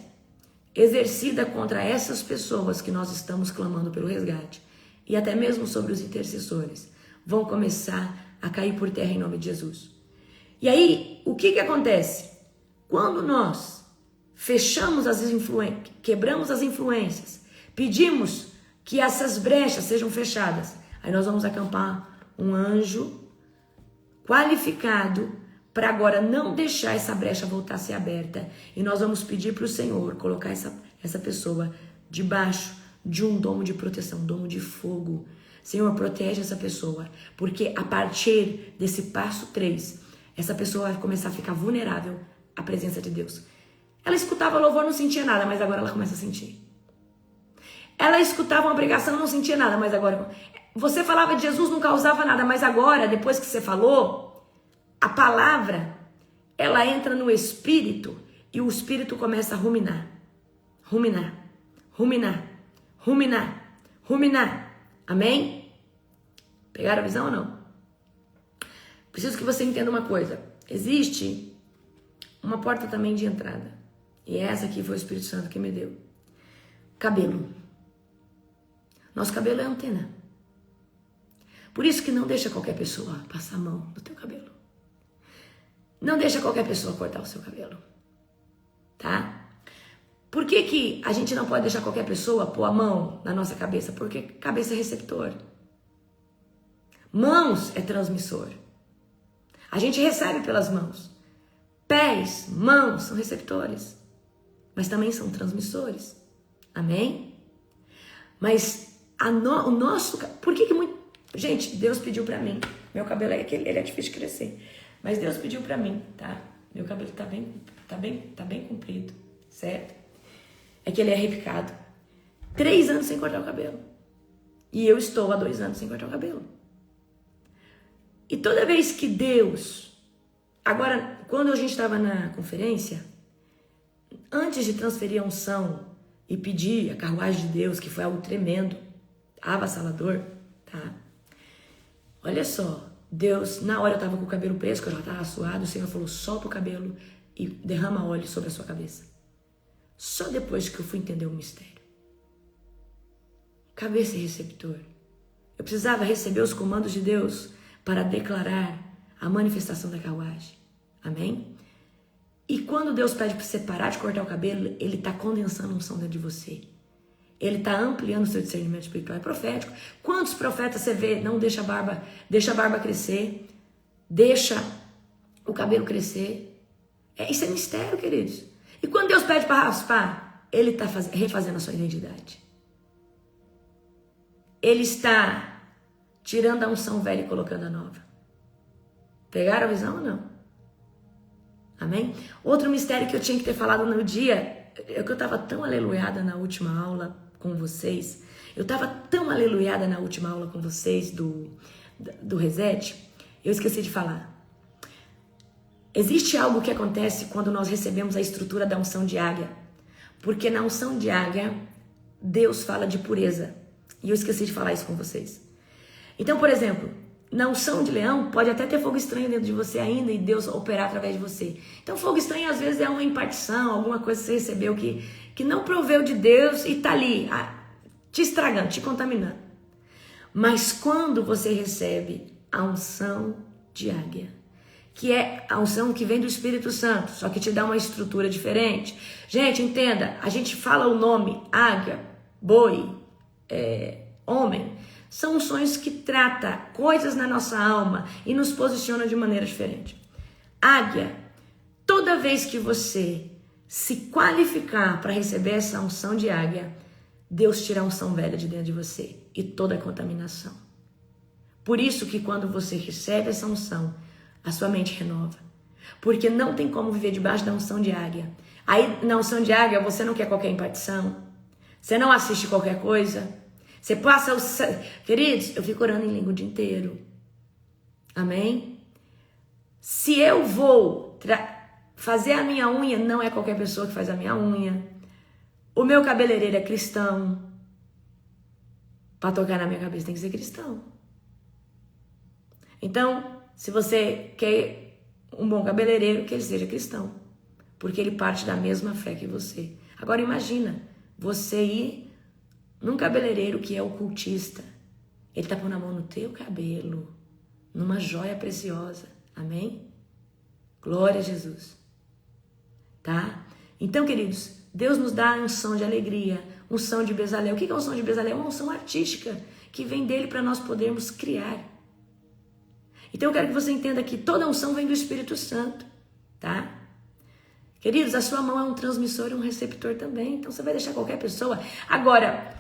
exercida contra essas pessoas que nós estamos clamando pelo resgate e até mesmo sobre os intercessores vão começar a cair por terra em nome de Jesus. E aí, o que acontece? Quando nós fechamos as influências, quebramos as influências, pedimos que essas brechas sejam fechadas, aí nós vamos acampar um anjo qualificado para agora não deixar essa brecha voltar a ser aberta. E nós vamos pedir para o Senhor colocar essa pessoa debaixo de um domo de proteção, um domo de fogo. Senhor, protege essa pessoa, porque a partir desse passo 3, essa pessoa vai começar a ficar vulnerável à presença de Deus. Ela escutava louvor, não sentia nada, mas agora ela começa a sentir. Ela escutava uma pregação, não sentia nada, mas agora... Você falava de Jesus, não causava nada, mas agora, depois que você falou, a palavra, ela entra no espírito e o espírito começa a ruminar. Ruminar, ruminar, ruminar, ruminar. Amém? Pegaram a visão ou não? Preciso que você entenda uma coisa. Existe uma porta também de entrada. E essa aqui foi o Espírito Santo que me deu. Cabelo. Nosso cabelo é antena. Por isso que não deixa qualquer pessoa passar a mão no teu cabelo. Não deixa qualquer pessoa cortar o seu cabelo. Tá? Por que a gente não pode deixar qualquer pessoa pôr a mão na nossa cabeça? Porque cabeça é receptor. Mãos é transmissor. A gente recebe pelas mãos. Pés, mãos são receptores. Mas também são transmissores. Amém? Mas o nosso... Por que muito... Gente, Deus pediu pra mim. Meu cabelo ele é difícil de crescer. Mas Deus pediu pra mim, tá? Meu cabelo tá bem comprido, certo? É que ele é repicado. 3 anos sem cortar o cabelo. E eu estou há 2 anos sem cortar o cabelo. E toda vez que Deus... Agora, quando a gente estava na conferência, antes de transferir a unção e pedir a carruagem de Deus, que foi algo tremendo, avassalador, tá? Olha só, Deus, na hora eu estava com o cabelo preso, que eu já estava suado, o Senhor falou, solta o cabelo e derrama óleo sobre a sua cabeça. Só depois que eu fui entender o mistério. Cabeça e receptor. Eu precisava receber os comandos de Deus para declarar a manifestação da carruagem. Amém? E quando Deus pede para você parar de cortar o cabelo, Ele está condensando a unção dentro de você. Ele está ampliando o seu discernimento espiritual. É profético. Quantos profetas você vê? Não deixa a barba crescer. Deixa o cabelo crescer. Isso é mistério, queridos. E quando Deus pede para raspar, Ele está refazendo a sua identidade. Ele está tirando a unção velha e colocando a nova. Pegaram a visão ou não? Amém? Outro mistério que eu tinha que ter falado no dia, é que eu estava tão aleluiada na última aula com vocês. Eu estava tão aleluiada na última aula com vocês do Reset, eu esqueci de falar. Existe algo que acontece quando nós recebemos a estrutura da unção de águia. Porque na unção de águia, Deus fala de pureza. E eu esqueci de falar isso com vocês. Então, por exemplo, na unção de leão, pode até ter fogo estranho dentro de você ainda e Deus operar através de você. Então, fogo estranho às vezes é uma impartição, alguma coisa que você recebeu que não proveu de Deus e tá ali, te estragando, te contaminando. Mas quando você recebe a unção de águia, que é a unção que vem do Espírito Santo, só que te dá uma estrutura diferente. Gente, entenda, a gente fala o nome águia, boi, homem, são unções que tratam coisas na nossa alma e nos posicionam de maneira diferente. Águia, toda vez que você se qualificar para receber essa unção de águia, Deus tira a unção velha de dentro de você e toda a contaminação. Por isso que quando você recebe essa unção, a sua mente renova. Porque não tem como viver debaixo da unção de águia. Aí na unção de águia você não quer qualquer impartição, você não assiste qualquer coisa, você passa Queridos, eu fico orando em língua o dia inteiro. Amém? Se eu vou fazer a minha unha, não é qualquer pessoa que faz a minha unha. O meu cabeleireiro é cristão. Para tocar na minha cabeça tem que ser cristão. Então, se você quer um bom cabeleireiro, que ele seja cristão. Porque ele parte da mesma fé que você. Agora imagina, você ir num cabeleireiro que é ocultista. Ele tá pondo a mão no teu cabelo, numa joia preciosa. Amém? Glória a Jesus. Tá? Então, queridos, Deus nos dá a unção de alegria, unção de Bezalel. O que é unção de Bezalel? É uma unção artística que vem dele para nós podermos criar. Então eu quero que você entenda que toda unção vem do Espírito Santo, tá? Queridos, a sua mão é um transmissor e um receptor também. Então você vai deixar qualquer pessoa. Agora,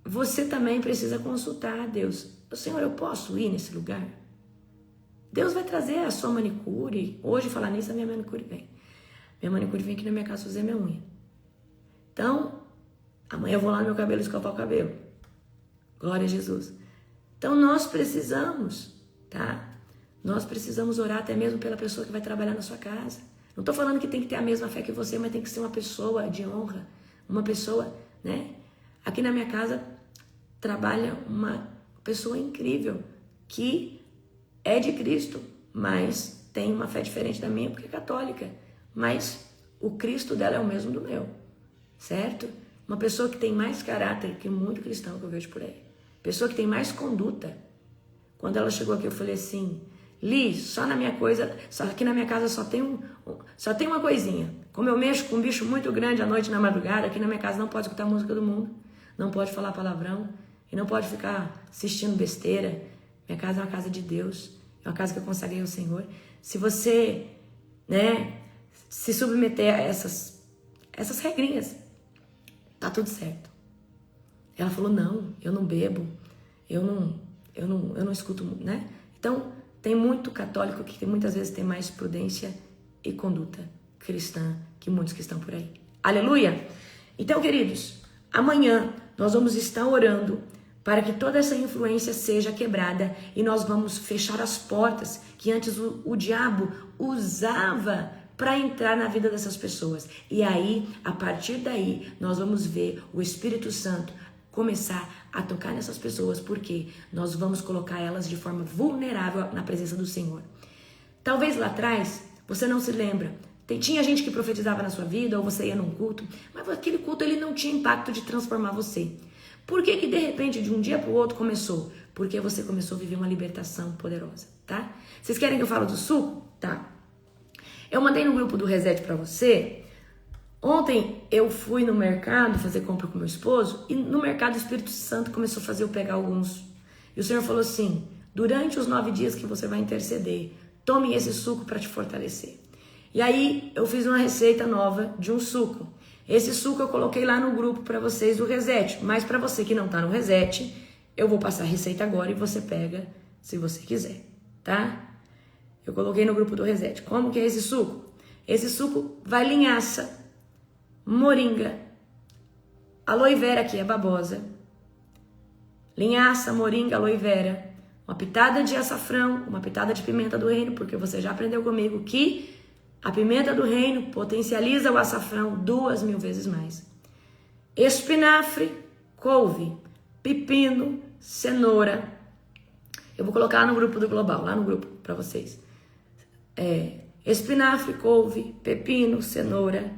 você também precisa consultar a Deus. Senhor, eu posso ir nesse lugar? Deus vai trazer a sua manicure. Hoje, falar nisso, a minha manicure vem. Minha manicure vem aqui na minha casa fazer minha unha. Então, amanhã eu vou lá no meu cabelo escovar o cabelo. Glória a Jesus. Então, nós precisamos, tá? Nós precisamos orar até mesmo pela pessoa que vai trabalhar na sua casa. Não estou falando que tem que ter a mesma fé que você, mas tem que ser uma pessoa de honra. Uma pessoa, né? Aqui na minha casa trabalha uma pessoa incrível que é de Cristo, mas tem uma fé diferente da minha porque é católica. Mas o Cristo dela é o mesmo do meu, certo? Uma pessoa que tem mais caráter que muito cristão que eu vejo por aí. Pessoa que tem mais conduta. Quando ela chegou aqui eu falei assim, Li, só na minha coisa, só aqui na minha casa só tem uma coisinha. Como eu mexo com um bicho muito grande à noite na madrugada, aqui na minha casa não pode escutar a música do mundo, não pode falar palavrão e não pode ficar assistindo besteira. Minha casa é uma casa de Deus, é uma casa que eu consagrei ao Senhor. Se você, se submeter a essas regrinhas, tá tudo certo. Ela falou, não, eu não bebo, eu não escuto, né? Então, tem muito católico que muitas vezes tem mais prudência e conduta cristã que muitos que estão por aí. Aleluia! Então, queridos, amanhã nós vamos estar orando para que toda essa influência seja quebrada e nós vamos fechar as portas que antes o diabo usava para entrar na vida dessas pessoas. E aí, a partir daí, nós vamos ver o Espírito Santo começar a tocar nessas pessoas, porque nós vamos colocar elas de forma vulnerável na presença do Senhor. Talvez lá atrás, você não se lembra, tinha gente que profetizava na sua vida, ou você ia num culto, mas aquele culto ele não tinha impacto de transformar você. Por que de repente, de um dia para o outro começou? Porque você começou a viver uma libertação poderosa, tá? Vocês querem que eu fale do suco? Tá. Eu mandei no grupo do Reset para você. Ontem eu fui no mercado fazer compra com meu esposo e no mercado o Espírito Santo começou a fazer eu pegar alguns. E o Senhor falou assim, durante os 9 dias que você vai interceder, tome esse suco para te fortalecer. E aí eu fiz uma receita nova de um suco. Esse suco eu coloquei lá no grupo para vocês do Reset. Mas para você que não tá no Reset, eu vou passar a receita agora e você pega se você quiser, tá? Eu coloquei no grupo do Reset. Como que é esse suco? Esse suco vai linhaça, moringa, aloe vera, que é babosa, linhaça, moringa, aloe vera, uma pitada de açafrão, uma pitada de pimenta do reino, porque você já aprendeu comigo que a pimenta do reino potencializa o açafrão 2000 vezes mais. Espinafre, couve, pepino, cenoura. Eu vou colocar no grupo do Global, lá no grupo para vocês. Espinafre, couve, pepino, cenoura,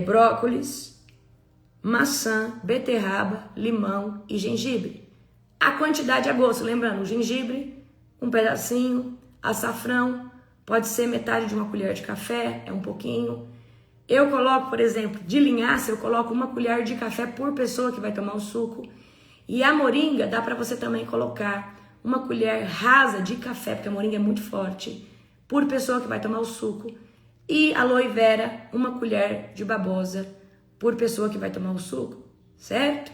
brócolis, maçã, beterraba, limão e gengibre. A quantidade a gosto, lembrando, gengibre, um pedacinho, açafrão, pode ser metade de uma colher de café, é um pouquinho. Eu coloco, por exemplo, de linhaça, eu coloco 1 colher de café por pessoa que vai tomar o suco. E a moringa, dá para você também colocar 1 colher rasa de café, porque a moringa é muito forte, por pessoa que vai tomar o suco. E aloe vera, 1 colher de babosa por pessoa que vai tomar o suco, certo?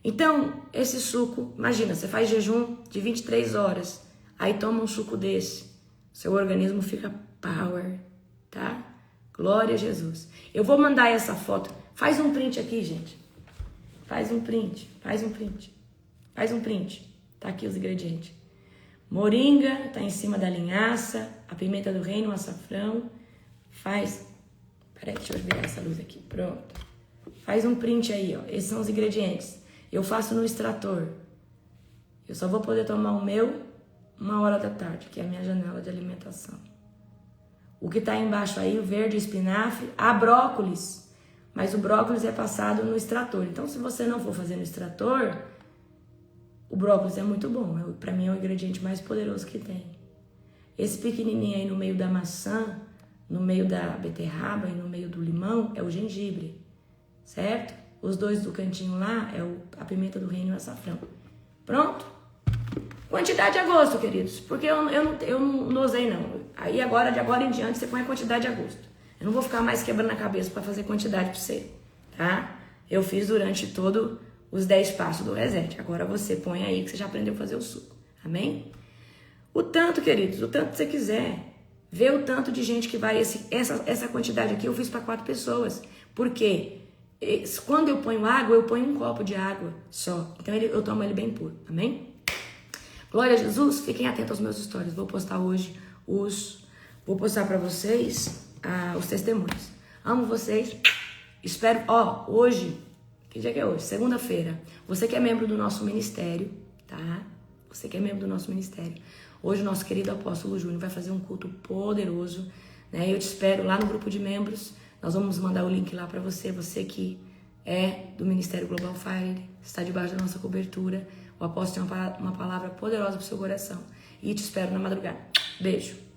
Então, esse suco, imagina, você faz jejum de 23 horas, aí toma um suco desse, seu organismo fica power, tá? Glória a Jesus. Eu vou mandar essa foto, faz um print aqui, gente. Faz um print. Tá aqui os ingredientes. Moringa tá em cima da linhaça, a pimenta do reino, o açafrão. Faz... Peraí, deixa eu virar essa luz aqui. Pronto. Faz um print aí, ó. Esses são os ingredientes. Eu faço no extrator. Eu só vou poder tomar o meu 1h da tarde, que é a minha janela de alimentação. O que tá embaixo aí, o verde, espinafre, há brócolis. Mas o brócolis é passado no extrator. Então, se você não for fazer no extrator, o brócolis é muito bom. Pra mim é o ingrediente mais poderoso que tem. Esse pequenininho aí no meio da maçã, no meio da beterraba e no meio do limão é o gengibre, certo? Os dois do cantinho lá é a pimenta do reino e o açafrão. Pronto? Quantidade a gosto, queridos, porque eu não dosei não. Aí agora, de agora em diante, você põe a quantidade a gosto. Eu não vou ficar mais quebrando a cabeça para fazer quantidade para você, tá? Eu fiz durante todos os 10 passos do reset. Agora você põe aí que você já aprendeu a fazer o suco. Amém? O tanto, queridos, o tanto que você quiser. Vê o tanto de gente que vai... Essa quantidade aqui eu fiz para 4 pessoas. Por quê? Quando eu ponho água, eu ponho um copo de água só. Então eu tomo ele bem puro. Amém? Glória a Jesus. Fiquem atentos aos meus stories. Vou postar hoje Vou postar para vocês os testemunhos. Amo vocês. Espero... hoje... Que dia que é hoje? Segunda-feira. Você que é membro do nosso ministério, tá? Você que é membro do nosso ministério. Hoje o nosso querido apóstolo Júnior vai fazer um culto poderoso, né? Eu te espero lá no grupo de membros. Nós vamos mandar o link lá para você. Você que é do Ministério Global Fire, está debaixo da nossa cobertura. O apóstolo tem uma palavra poderosa para o seu coração. E te espero na madrugada. Beijo.